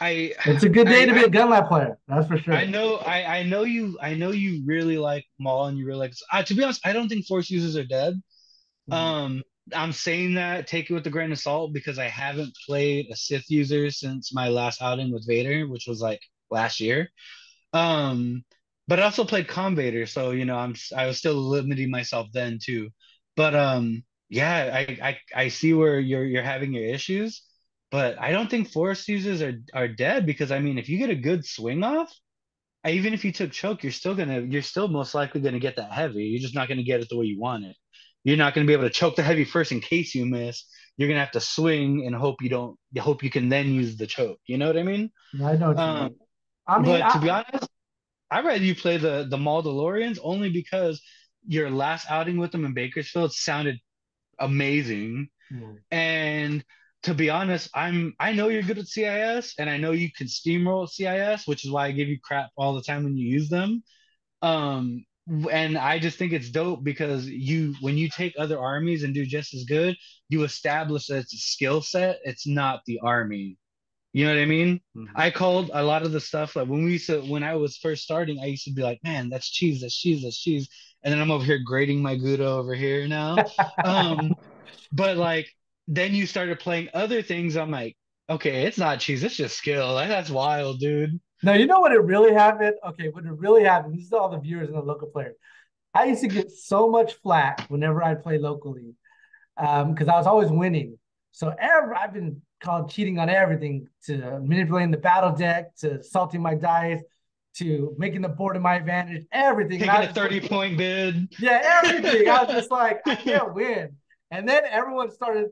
I It's a good day to be I a gunlight player. That's for I sure. know I know you really like Maul and you really like to be honest, I don't think Force users are dead. Mhm. Um I'm saying that take it with a grain of salt because I haven't played a Sith user since my last outing with Vader, which was like last year. Um but I also played Vader, so I was still limiting myself then too. But yeah, I see where you're having your issues, but I don't think Force users are dead because I mean if you get a good swing off even if you took choke, you're still most likely gonna get that heavy. You're just not gonna get it the way you want it. You're not gonna be able to choke the heavy first in case you miss. You're gonna have to swing and hope you don't. Hope you can then use the choke. You know what I mean? Yeah, I know what you Um, mean. I mean, but to be honest, I'd rather you play the Mandalorians only because your last outing with them in Bakersfield sounded amazing. mm, And to be honest, I know you're good at CIS and I know you can steamroll CIS, which is why I give you crap all the time when you use them. Um, and I just think it's dope because when you take other armies and do just as good, you establish that it's a skill set. It's not the army. You know what I mean? mm. I called a lot of the stuff like when I was first starting, I used to be like, man, that's cheese, that's cheese, that's cheese. And then I'm over here grading my Gouda over here now. Um, but like then you started playing other things. I'm like, okay, it's not cheese, it's just skill. Like, that's wild, dude. No, you know what it really happened? Okay, what it really happened, this is all the viewers and the local players. I used to get so much flack whenever I play locally because I was always winning. So I've been called cheating on everything to manipulating the battle deck to salting my dice to making the board in my advantage, everything. And Taking I a was just like, 30-point bid. yeah, everything. I was just like, I can't win. And then everyone started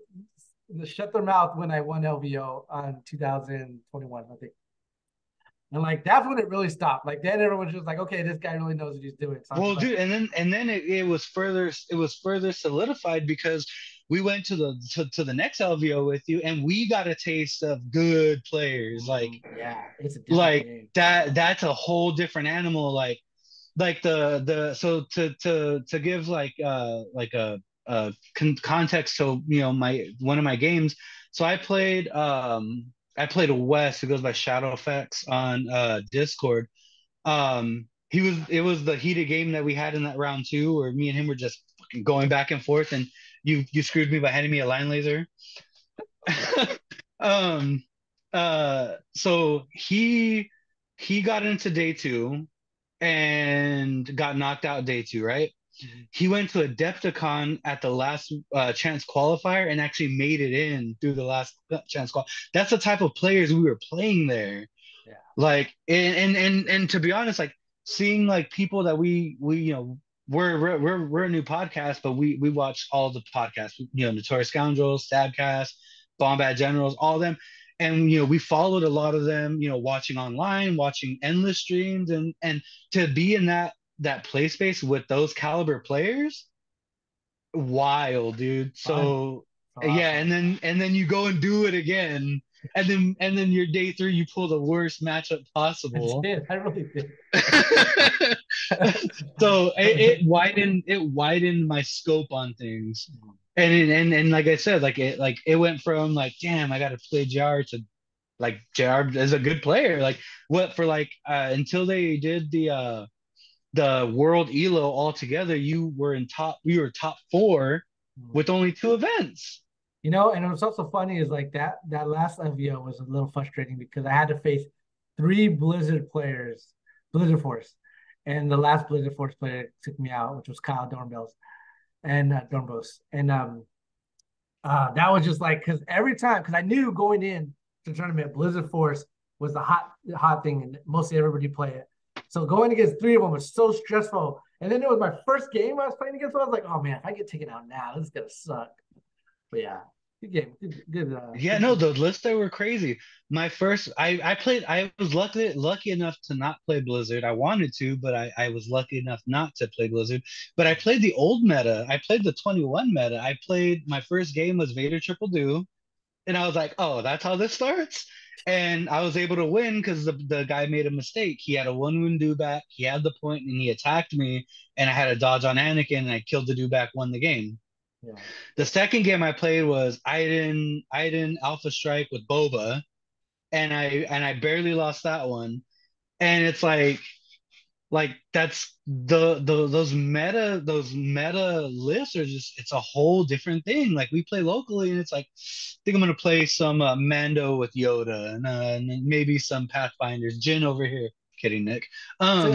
to shut their mouth when I won LVO on 2021, I think. And like that's when it really stopped. Like then everyone's just like, okay, this guy really knows what he's doing. So I'm Well, just like, dude, and then it was further solidified because we went to the next LVO with you, and we got a taste of good players. yeah, it's a different Like game. that's a whole different animal. Like the so to give like a context to my one of my games. So I played Wes, who goes by Shadow Effects on Discord. It was the heated game that we had in that round two, where me and him were just fucking going back and forth, and you screwed me by handing me a line laser. um so he got into day two and got knocked out day two, right? Mm-hmm. He went to Adepticon at the last chance qualifier and actually made it in through the last chance qual. That's the type of players we were playing there. Yeah. Like and to be honest, like seeing like people that we we're a new podcast, but we watch all the podcasts, Notorious Scoundrels, Stabcast, Bombad Generals, all of them. And we followed a lot of them, watching online, watching endless streams, and to be in that play space with those caliber players, wild, dude. Fun. So So yeah, awesome. and then you go and do it again, and then your day three you pull the worst matchup I possible. did. I really did. So it widened my scope on things. And like I said, like it went from like, damn, I gotta play JR to like JR is a good player. Like what for like until they did the world elo altogether, we were top four with only two events. And what's also funny is like that last FVO was a little frustrating because I had to face three Blizzard players, Blizzard Force, and the last Blizzard Force player took me out, which was Kyle Dornbos and Dornbos, and that was just like because every time because I knew going in to the tournament Blizzard Force was the hot thing and mostly everybody play it. So going against three of them was so stressful. And then it was my first game I was playing against. So I was like, oh man, if I get taken out now, this is gonna suck. But yeah, good game. Yeah, Good no, game. the lists they were crazy. My first, I was lucky enough to not play Blizzard. I wanted to, but I was lucky enough not to play Blizzard. But I played the old meta. I played the 21 meta. I played my first game was Vader Triple Do, and I was like, oh, that's how this starts. And I was able to win because the guy made a mistake. He had a one wound do back. He had the point, and he attacked me, and I had a dodge on Anakin, and I killed the do back, won the game. Yeah. The second game I played was Iden Alpha Strike with Boba, and I barely lost that one. And it's like that's those meta lists are just, it's a whole different thing. Like we play locally, and it's like, I think I'm gonna play some Mando with Yoda, and then maybe some Pathfinders. Jin over here, kidding, Nick. Um,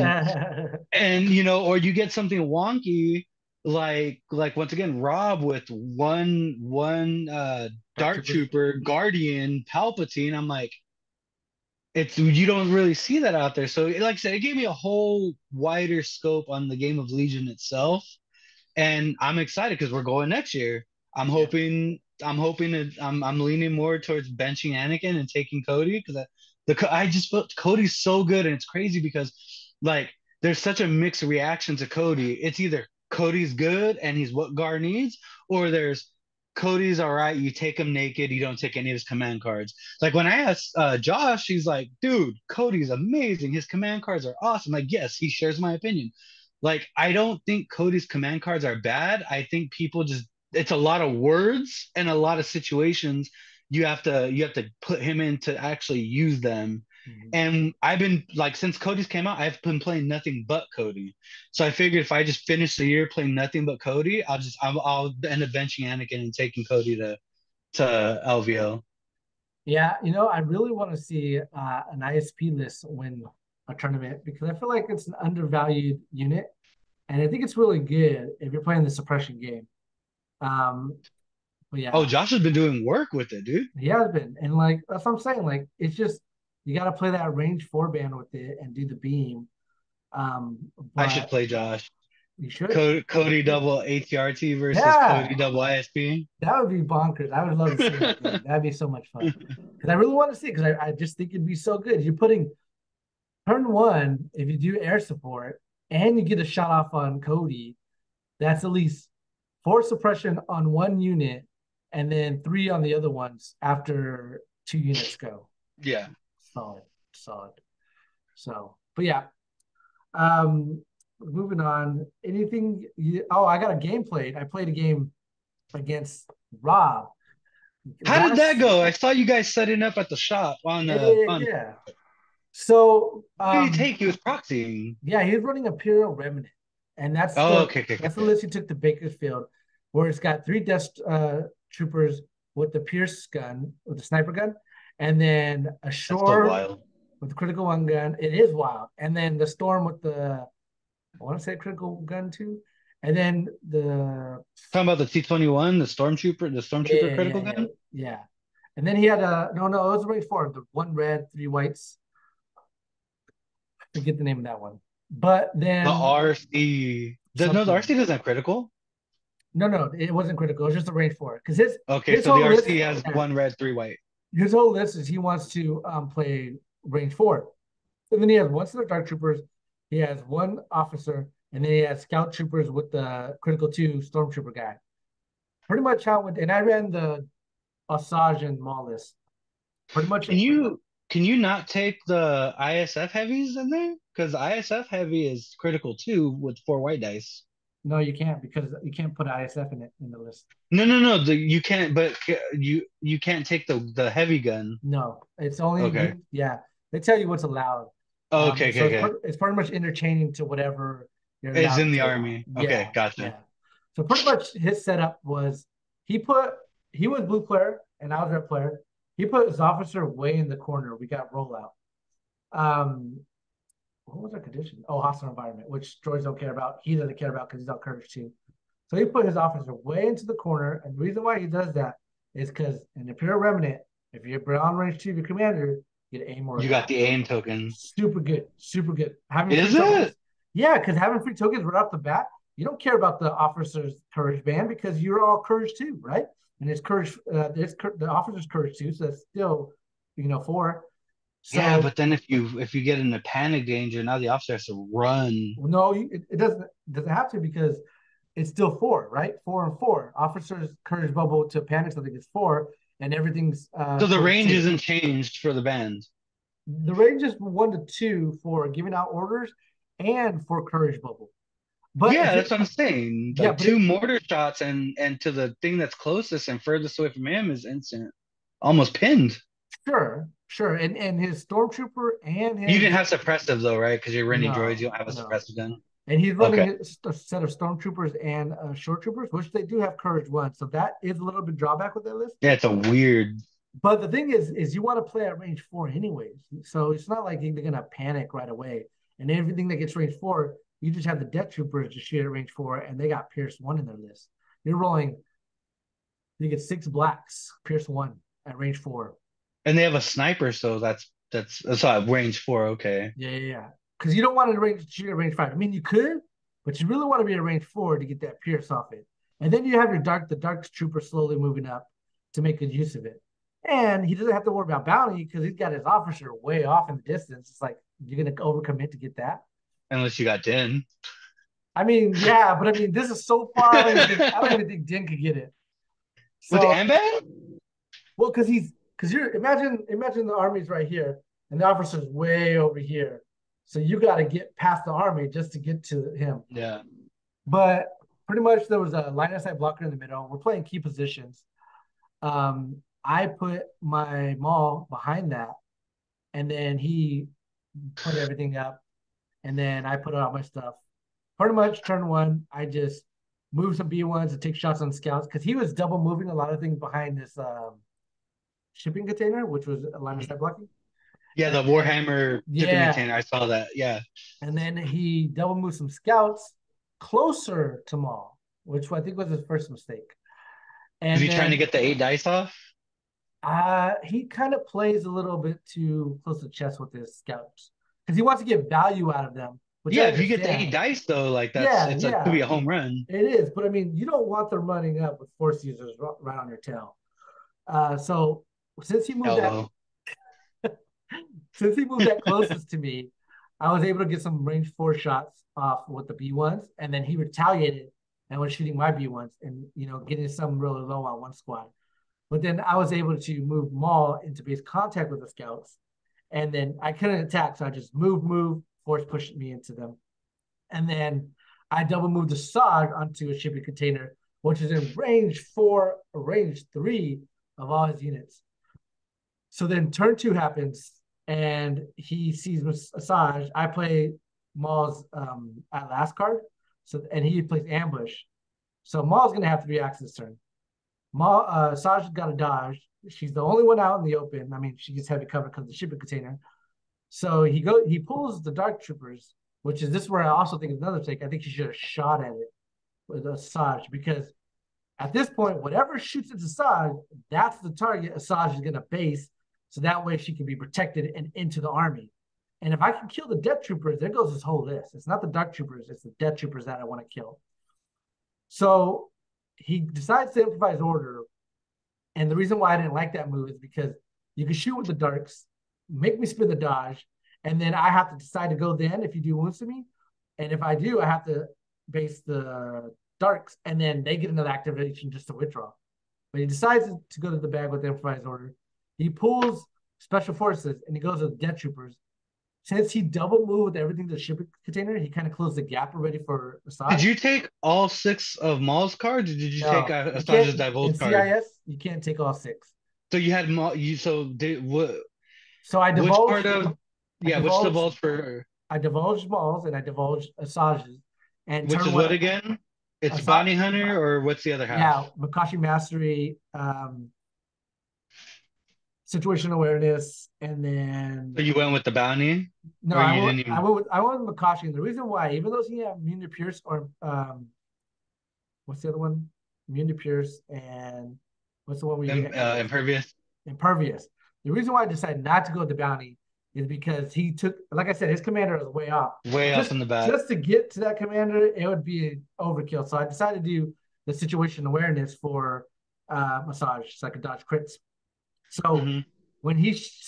and or you get something wonky like once again Rob with one Dark Dark Troopers. Trooper Guardian Palpatine. I'm like, it's, you don't really see that out there. So like I said, it gave me a whole wider scope on the game of Legion itself, and I'm excited because we're going next year. I'm Yeah. hoping I'm leaning more towards benching Anakin and taking Cody because I just felt Cody's so good, and it's crazy because like there's such a mixed reaction to Cody. It's either Cody's good and he's what Gar needs, or there's Cody's all right. You take him naked. You don't take any of his command cards. Like when I asked Josh, he's like, dude, Cody's amazing. His command cards are awesome. Like, yes, he shares my opinion. Like, I don't think Cody's command cards are bad. I think people just, it's a lot of words and a lot of situations you have to put him in to actually use them. Mhm. And I've been like, since Cody's came out, I've been playing nothing but Cody. So I figured if I just finish the year playing nothing but Cody, I'll end up benching Anakin and taking Cody to LVO. Yeah, I really want to see an ISP list win a tournament because I feel like it's an undervalued unit, and I think it's really good if you're playing the suppression game. Um, but Oh, yeah, Josh has been doing work with it, dude. he has been, and like that's what I'm saying. Like it's just You got to play that range 4 band with it and do the beam. I should But play Josh. you should. You Cody should. double ATRT versus Yeah, Cody double ISP. that would be bonkers. I would love to see that game. That'd be so much fun. Because I really want to see it because I just think it'd be so good. You're putting turn one, if you do air support and you get a shot off on Cody, that's at least 4 suppression on one unit and then 3 on the other ones after 2 units go. Yeah. Solid, solid. So, but yeah. Um, moving on. Anything oh, I got a game played. I played a game against Rob. How did that Last go? I saw you guys setting up at the shop on yeah, yeah, on. yeah. So What did he take? He was proxying. yeah, he's running Imperial Remnant. And Oh, okay, okay, that's the okay. list he took to Bakersfield, where it's got 3 Death Troopers with the Pierce gun, with the sniper gun, and then a That's so Shore wild. with the critical one gun. It is wild. And then the Storm with the I want to say critical gun too. And then the Talking about the T-21, the stormtrooper yeah, critical yeah, yeah, gun. yeah. And then he had a no, it was range 4, the 1 red, 3 whites. I forget the name of that one. But The then RC. No, the something. RC doesn't have critical. No, it wasn't critical. It was just a range 4. Because his Okay, his so the whole list, RC has yeah, 1 red, 3 white. his whole list is he wants to play range 4. And then he has 1 set of dark troopers, he has 1 officer, and then he has scout troopers with the critical 2 stormtrooper guy. Pretty much how it went. And I ran the Asajj and Maul list. Pretty much. Can you not take the ISF heavies in there? Because ISF heavy is critical too with 4 white dice. No, you can't because you can't put ISF in it in the list. No. You can't. But you can't take the heavy gun. No, it's only Okay. you. Yeah, they tell you what's allowed. Oh, okay. So Okay. Okay. it's pretty much interchaining to whatever you're It's allowed in to the take. army. Okay. Yeah, Gotcha. yeah. So pretty much his setup was he put he was blue player and I was red player. He put his officer way in the corner. We got rollout. Um, what was our condition? Oh, hostile environment, which droids don't care about. He doesn't care about because he's on courage too. So he put his officer way into the corner, and the reason why he does that is because in Imperial Remnant, if you're beyond range 2 of your commander, you get aim or You got attack. the aim token. Super good, super good. Having free Is tokens, it? yeah, because having free tokens right off the bat, you don't care about the officer's courage band because you're all courage 2, right? And it's courage, the officer's courage 2, so that's still, 4. Yeah, So but then if you get in a panic danger, now the officer has to run. no, it doesn't have to because it's still 4, right? 4 and 4. Officers courage bubble to panic, so I think it's 4, and everything's So the courage range 2. isn't changed for the band. The range is 1 to 2 for giving out orders and for courage bubble. But if Yeah, you're that's what I'm saying. yeah, Like but two mortar shots and to the thing that's closest and furthest away from him is instant. Almost pinned. sure, and his stormtrooper and You his didn't have suppressive though, right? Because you're running droids, no, you don't have a no, suppressive gun. no. And he's running Okay. a set of stormtroopers and short troopers, which they do have courage 1. So that is a little bit drawback with that list. Yeah, it's a weird. But the thing is you want to play at range 4 anyways. So it's not like they're gonna panic right away. And everything that gets range 4, you just have the death troopers to shoot at range 4, and they got Pierce 1 in their list. You're rolling, you get 6 blacks, Pierce 1 at range 4. And they have a sniper, so that's range 4. Okay. Yeah. Because you don't want to shoot at range 5. I mean, you could, but you really want to be at range 4 to get that Pierce off it. And then you have the dark trooper slowly moving up to make good use of it. And he doesn't have to worry about bounty because he's got his officer way off in the distance. It's like you're gonna overcommit to get that. Unless you got Din. I mean, yeah, but I mean, this is so far. I don't even think Din could get it. With the So, Amban? well, because you're imagine the army's right here and the officer's way over here. So you got to get past the army just to get to him. Yeah. But pretty much there was a line of sight blocker in the middle. We're playing key positions. I put my Maul behind that, and then he put everything up, and then I put all my stuff. Pretty much turn 1, I just moved some B1s to take shots on scouts because he was double moving a lot of things behind this shipping container, which was a line of sight blocking. Yeah, the And then, Warhammer shipping yeah, container. I saw that. Yeah. and then he double moved some scouts closer to Maul, which I think was his first mistake. Was And he trying to then get the 8 dice off? He kind of plays a little bit too close to the chest with his scouts because he wants to get value out of them, which I Yeah, if you get to eight understand. dice though, like Yeah, it's a could yeah, be a home run. it is. But I mean, you don't want them running up with force users right on your tail. So since he moved Hell that no. since he moved that closest to me, I was able to get some range four shots off with the B1s, and then he retaliated and was shooting my B1s and getting some really low on one squad. But then I was able to move Maul into base contact with the scouts, and then I couldn't attack, so I just move, force pushed me into them, and then I double moved the Sog onto a shipping container, which is in range four, range three of all his units. So then turn two happens, and he sees Asajj. I play Maul's at last card, so and he plays ambush. So Maul's gonna have to react this turn. Maul, Asajj got a dodge. She's the only one out in the open. I mean, she gets heavy cover because of the shipping container. So he pulls the Dark Troopers, which is this where I also think is another mistake. I think she should have shot at it with Asajj because at this point, whatever shoots at Asajj, that's the target Asajj is going to base. So that way she can be protected and into the army. And if I can kill the Death Troopers, there goes this whole list. It's not the Dark Troopers, it's the Death Troopers that I want to kill. So he decides to improvise order. And the reason why I didn't like that move is because you can shoot with the darks, make me spin the dodge, and then I have to decide to go then if you do wounds to me. And if I do, I have to base the darks, and then they get another activation just to withdraw. But he decides to go to the bag with the improvised order. He pulls special forces and he goes with Death Troopers. Since he double moved everything to the shipping container, he kind of closed the gap already for Did Asajj. you take all six of Maul's cards, or did you take No, you Asajj's can't in divulge card? CIS. You can't take all six. So you had Maul. You so did what? So I Which part divulged, of? I Yeah, which divulged, divulge for? I divulged Maul's and I divulged Asajj's. And Which turn is one, what again? It's Asajj, bounty hunter, or what's the other half? yeah, Makashi Mastery, situation awareness, and So then you went with the bounty, no, or you didn't even? I went with Makashi. And the reason why, even though he had immune to Pierce or what's the other one? Immune to Pierce and what's the one where you get extras? Impervious. Impervious. The reason why I decided not to go with the bounty is because he took, like I said, his commander was way off. Way off Just in the bat. just to get to that commander, it would be overkill. So I decided to do the situation awareness for Massage, so I could dodge crits. So Mm-hmm.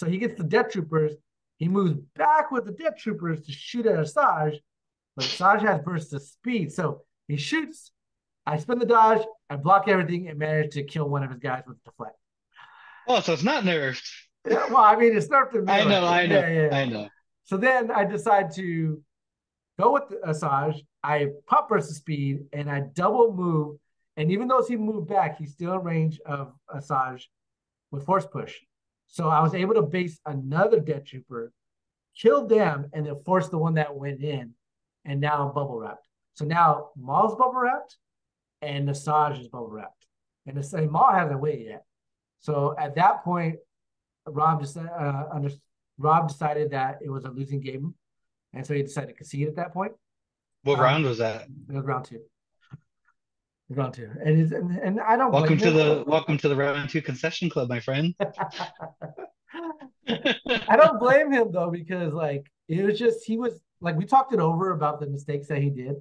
he gets the Death Troopers, he moves back with the Death Troopers to shoot at Asajj, but Asajj has bursts of speed. So he shoots, I spin the dodge, I block everything, and manage to kill one of his guys with deflect. Oh, so it's not nerfed. Yeah, well, I mean, it's nerfed in I know, melee. I know, Yeah, yeah. I know. So then I decide to go with Asajj. I pop burst the speed and I double move. And even though he moved back, he's still in range of Asajj with force push. So I was able to base another Death Trooper, kill them, and then force the one that went in. And now I'm bubble wrapped. So now Maul's bubble wrapped and Asajj is bubble wrapped. And the same Maul hasn't waited yet. So at that point, Rob just Rob decided that it was a losing game, and so he decided to concede at that point. What Um, round was that? it was round two. It was round two, and I don't blame him. Welcome to the round two concession club, my friend. I don't blame him though because like it was just he was like we talked it over about the mistakes that he did.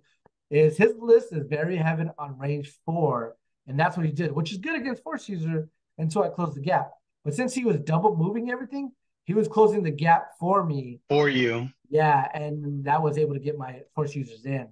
Is his list is very heavy on range four, and that's what he did, which is good against force user until I closed the gap. But since he was double moving everything, he was closing the gap for me. For you. Yeah, and that was able to get my force users in,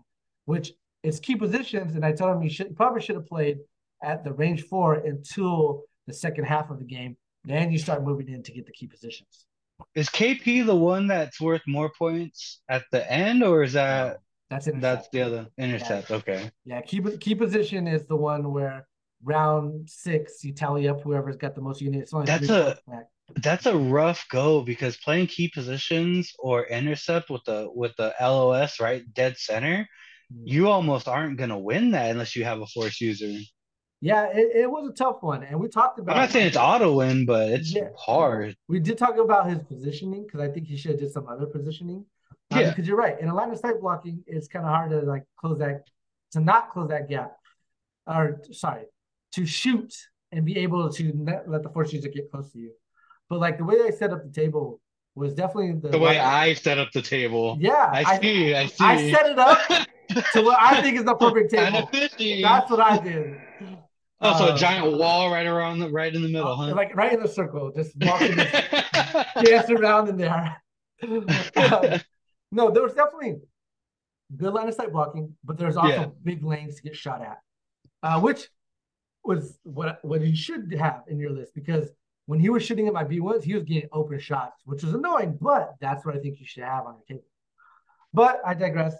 which is key positions. And I told him he probably should have played at the range four until the second half of the game. Then you start moving in to get the key positions. Is KP the one that's worth more points at the end, or is No, that that's that's intercept. the other Yeah, intercept? Okay. yeah. Key position is the one where round six you tally up whoever's got the most units. It's only three That's points a back. that's a rough go because playing key positions or intercept with the LOS right dead center, Mm. you almost aren't gonna win that unless you have a force user. Yeah, it was a tough one, and we talked I'm about not saying it's auto win, but it's yeah, hard. we did talk about his positioning because I think he should have did some other positioning. Yeah. Because you're right, in a line of sight blocking, it's kind of hard to like to not close that gap, or sorry, to shoot and be able to not let the force user get close to you. But like the way I set up the table was definitely the The way light. I set up the table. Yeah, I I see, I I see. set it up to what I think is the perfect Kind of table. fishy. That's what I did. Oh, so a Uh, giant wall right in the middle, huh? like right in the circle, just walking, just dance around in there. No, there was definitely good line of sight blocking, but there's Yeah. also big lanes to get shot at, which was what he should have in your list because when he was shooting at my B1s, he was getting open shots, which was annoying, but that's what I think you should have on your table. But I digress.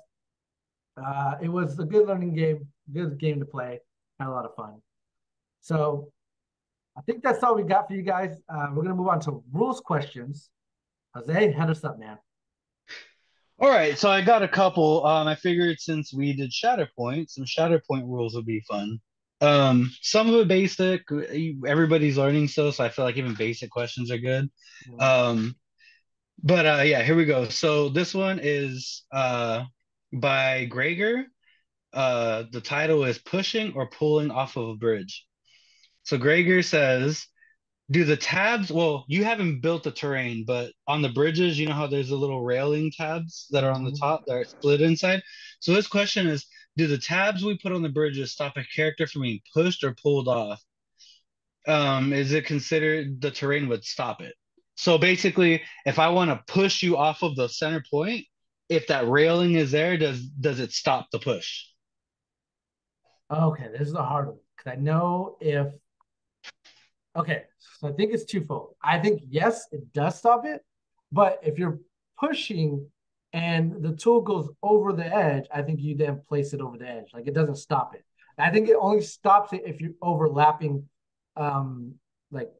It was a good learning game, good game to play. Had a lot of fun. So I think that's all we got for you guys. We're gonna move on to rules questions. Jose, head us up, man. All right, so I got a couple. I figured since we did Shatterpoint, some Shatterpoint rules would be fun. Some of it basic, everybody's learning still, so I feel like even basic questions are good. Um, but yeah, here we go. So this one is by Gregor. The title is Pushing or Pulling Off of a Bridge. So Gregor says, do the tabs, well, you haven't built the terrain, but on the bridges, you know how there's the little railing tabs that are on the Mm-hmm. top that are split inside? So this question is, do the tabs we put on the bridges stop a character from being pushed or pulled off? Is it considered the terrain would stop it? So basically, if I want to push you off of the center point, if that railing is there, does it stop the push? Okay, this is a hard one because I know if okay, so I think it's twofold. I think yes, it does stop it, but if you're pushing and the tool goes over the edge, I think you then place it over the edge. Like it doesn't stop it. I think it only stops it if you're overlapping, um, like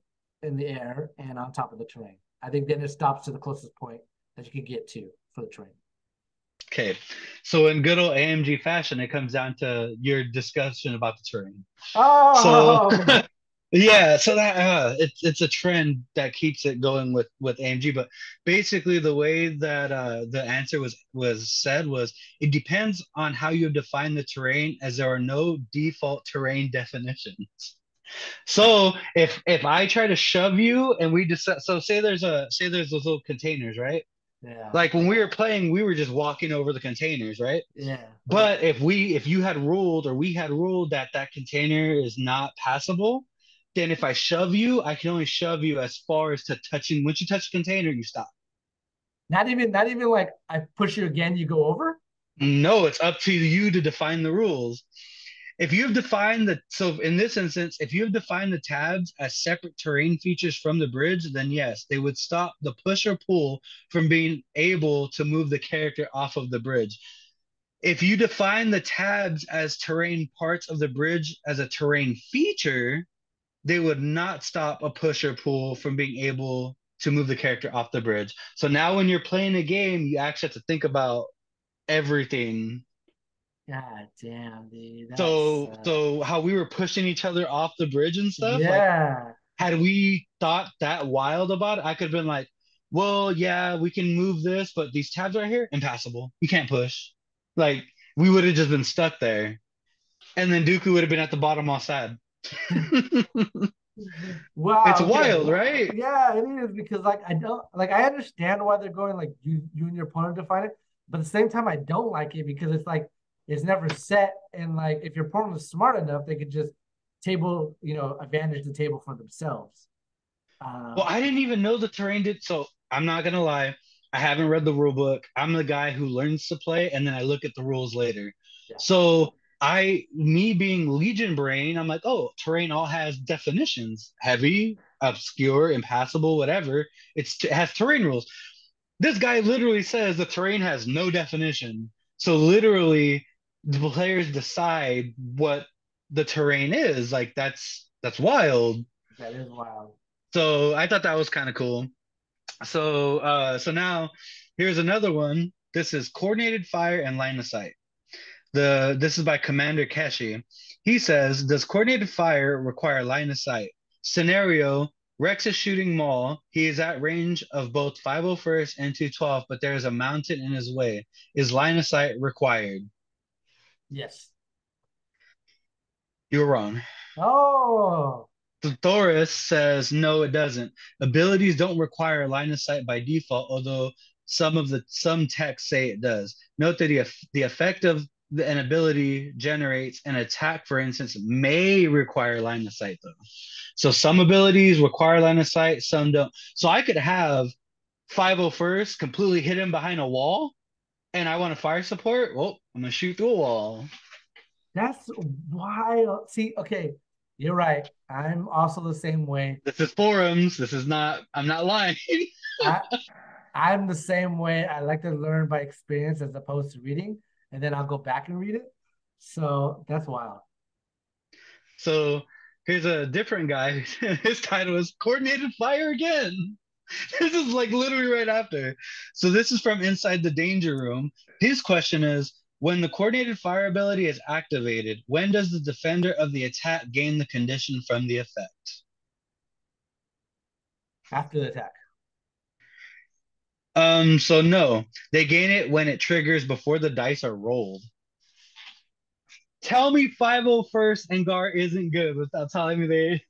in the air and on top of the terrain. I think then it stops to the closest point that you can get to for the terrain. Okay, so in good old AMG fashion, it comes down to your discussion about the terrain. So Oh, yeah, so that it's a trend that keeps it going with AMG, but basically the way that the answer was said was it depends on how you define the terrain, as there are no default terrain definitions. So if I try to shove you and we just so say there's those little containers, right? yeah, Like when we were playing, we were just walking over the containers, right? yeah. But if you had ruled or we had ruled that that container is not passable, then if I shove you, I can only shove you as far as to touching. Once you touch the container, you stop. Not even like I push you again, you go over. No, it's up to you to define the rules. If you have defined the so in this instance, if you have defined the tabs as separate terrain features from the bridge, then yes, they would stop the push or pull from being able to move the character off of the bridge. If you define the tabs as terrain parts of the bridge as a terrain feature, they would not stop a push or pull from being able to move the character off the bridge. So now when you're playing a game, you actually have to think about everything. God damn, dude, that's So how we were pushing each other off the bridge and stuff, like yeah. had we thought that wild about it, I could have been like, well, yeah, we can move this, but these tabs right here, impassable. You can't push. Like we would have just been stuck there. And then Dooku would have been at the bottom all sad. It's Wow. Okay. wild, right? Yeah, it is because like I don't like I understand why they're going like you and your opponent define it, but at the same time I don't like it because it's like it's never set and like if your opponent is smart enough, they could just table advantage the table for themselves. Well, Um, I didn't even know the terrain did. So I'm not gonna lie, I haven't read the rule book. I'm the guy who learns to play and then I look at the rules later. yeah, So me being Legion brain, I'm like, oh, terrain all has definitions: heavy, obscure, impassable, whatever. It has terrain rules. This guy literally says the terrain has no definition. So literally, the players decide what the terrain is. Like that's wild. that is wild. So I thought that was kind of cool. So now here's another one. This is coordinated fire and line of sight. This is by Commander Keshi. He says, does coordinated fire require line of sight? Scenario: Rex is shooting Maul. He is at range of both 501st and 212, but there is a mountain in his way. Is line of sight required? Yes. You're wrong. Oh. Thoris says no, it doesn't. Abilities don't require line of sight by default, although some texts say it does. Note that the effect of an ability generates an attack, for instance, may require line of sight though. So some abilities require line of sight, some don't. So I could have 501st completely hidden behind a wall, and I want to fire support. Well, I'm gonna shoot through a wall. That's wild. See, okay, you're right. I'm also the same way. This is forums. This is not. I'm not lying. I I'm the same way. I like to learn by experience as opposed to reading, and then I'll go back and read it. So that's wild. So here's a different guy. His title is Coordinated Fire Again. This is like literally right after. So this is from Inside the Danger Room. His question is, when the coordinated fire ability is activated, when does the defender of the attack gain the condition from the effect? After the attack. So no, they gain it when it triggers before the dice are rolled. Tell me 501st and Gar isn't good without telling me they.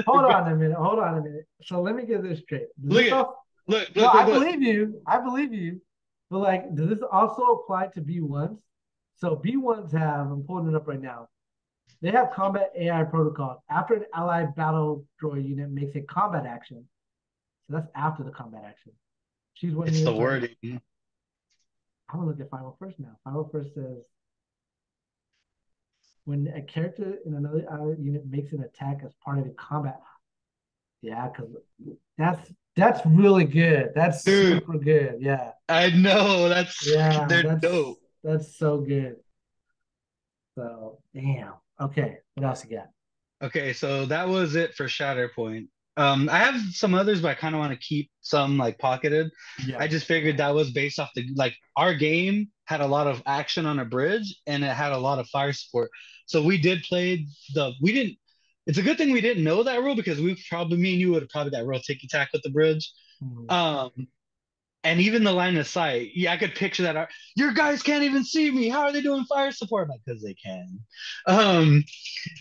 Hold on a minute. Hold on a minute. So let me get this straight. Does Look this at all look No, look look I look. believe you. I believe you. But like, does this also apply to B1s? So B1s have, I'm pulling it up right now. They have combat AI protocol. After an allied battle droid unit makes a combat action, so that's after the combat action. Choose one It's the unit to. wording. I'm gonna look at 501st now. 501st says when a character in another allied unit makes an attack as part of a combat. Yeah, because that's really good. That's Dude, super good. Yeah. I know Yeah, they're dope. that's so good. So damn. Okay, what else you got? Okay, so that was it for Shatterpoint. I have some others, but I kind of want to keep some like pocketed. Yeah. I just figured that was based off the like our game had a lot of action on a bridge and it had a lot of fire support. So we did play the we didn't it's a good thing we didn't know that rule because we probably me and you would have probably got real ticky tack with the bridge. Mhm. Um and even the line of sight, yeah, I could picture that. Your guys can't even see me. How are they doing fire support? Like, because they can. Um,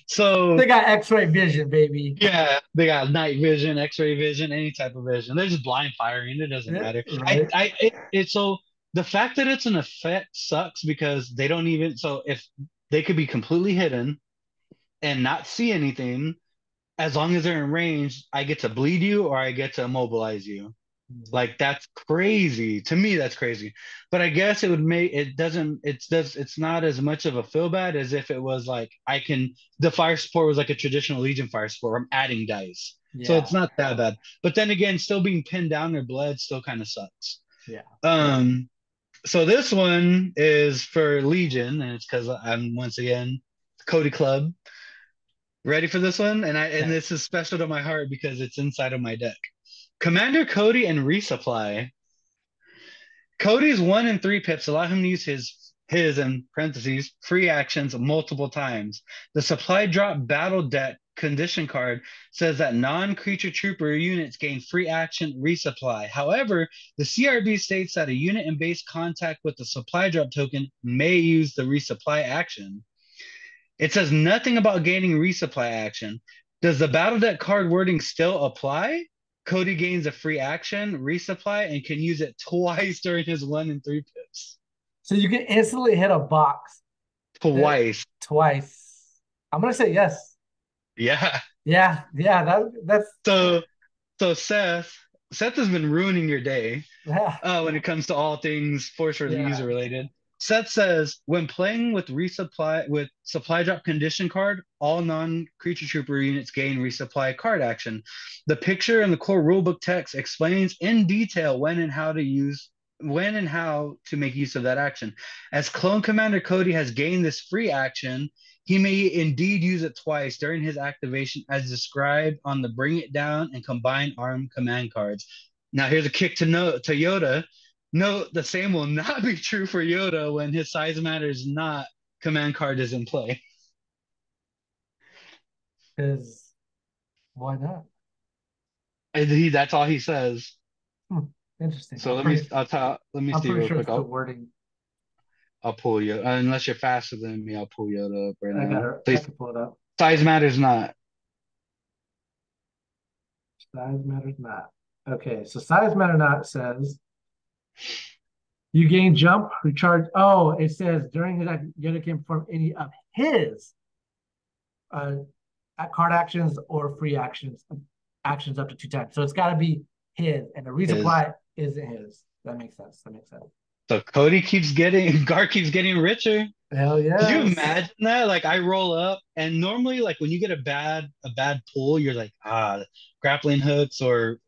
so They got X-ray vision, baby. yeah, they got night vision, X-ray vision, any type of vision. They're just blind firing. It doesn't Yeah, matter. right. It's so the fact that it's an effect sucks because they don't even. So if they could be completely hidden and not see anything, as long as they're in range, I get to bleed you or I get to immobilize you. Mhm. Like that's crazy. To me, that's crazy. But I guess it would make it doesn't it's not as much of a feel bad as if it was like I can the fire support was like a traditional Legion fire support where I'm adding dice. So Yeah, it's not that bad. But then again, still being pinned down or bled still kind of sucks. yeah. Um so this one is for Legion, and it's because I'm once again Cody Club. Ready for this one? And Okay. this is special to my heart because it's inside of my deck. Commander Cody and Resupply. Cody's 1 and 3 pips allow him to use his in parentheses free actions multiple times. The supply drop battle deck condition card says that non-creature trooper units gain free action resupply. However, the CRB states that a unit in base contact with the supply drop token may use the resupply action. It says nothing about gaining resupply action. Does the battle deck card wording still apply? Cody gains a free action, resupply, and can use it twice during his 1 and 3 pips. So you can instantly hit a box that Twice. twice. I'm gonna say yes. Yeah. Yeah, yeah. That's So so Seth has been ruining your day. yeah, When it comes to all things force for the yeah. user related. Seth says when playing with resupply with supply drop condition card, all non-creature trooper units gain resupply card action. The picture and the core rulebook text explains in detail when and how to make use of that action. As Clone Commander Cody has gained this free action, he may indeed use it twice during his activation as described on the Bring It Down and Combine Arm command cards. Now here's a kick to Yoda. Note the same will not be true for Yoda when his size matters not command card is in play. Because why not? And that's all he says. Hmm, interesting. So let me I'm see pretty real sure quick. it's the wording. I'll pull you unless you're faster than me. I'll pull Yoda up right I got now. her. I Please, can pull it up. size matters not. Size matters not. Okay, so size matter not says you gain jump, recharge. Oh, it says during his act, the other can perform any of his uh, card actions or free actions up to 2 times. So it's got to be his, and the Is resupply isn't his. That makes sense. That makes sense. so Cody keeps getting Gar keeps getting richer. Hell Could you yes. imagine that? Like I roll up and normally like when you get a bad pull, you're like, grappling hooks or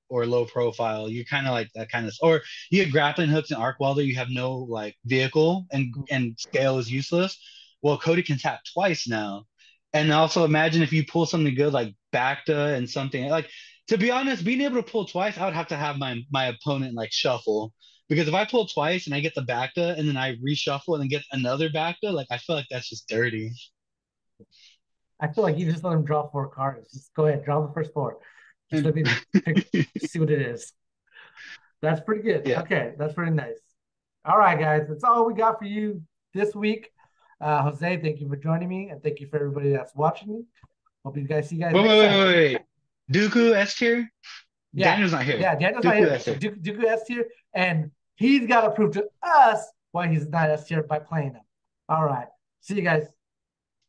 low profile. You kind of like that kind of or you get grappling hooks and arc welder, you have no like vehicle and scale is useless. Well, Cody can tap twice now. And also imagine if you pull something good like Bacta and something like to be honest, being able to pull twice, I would have to have my opponent like shuffle because if I pull twice and I get the Bacta and then I reshuffle and then get another Bacta, like I feel like that's just dirty. I feel like you just let him draw 4 cards. Just go ahead, draw the first four. Just And let me pick, see what it is. That's pretty good. yeah. Okay, that's pretty nice. All right, guys, that's all we got for you this week. Jose, thank you for joining me, and thank you for everybody that's watching. Hope you guys see you guys Wait, wait, next wait, time. wait, wait. Dooku S tier? Yeah, Daniel's not here. yeah, Daniel's not Dooku here, S so tier. Dooku S tier, and he's got to prove to us why he's not S tier by playing him. All right, see you guys.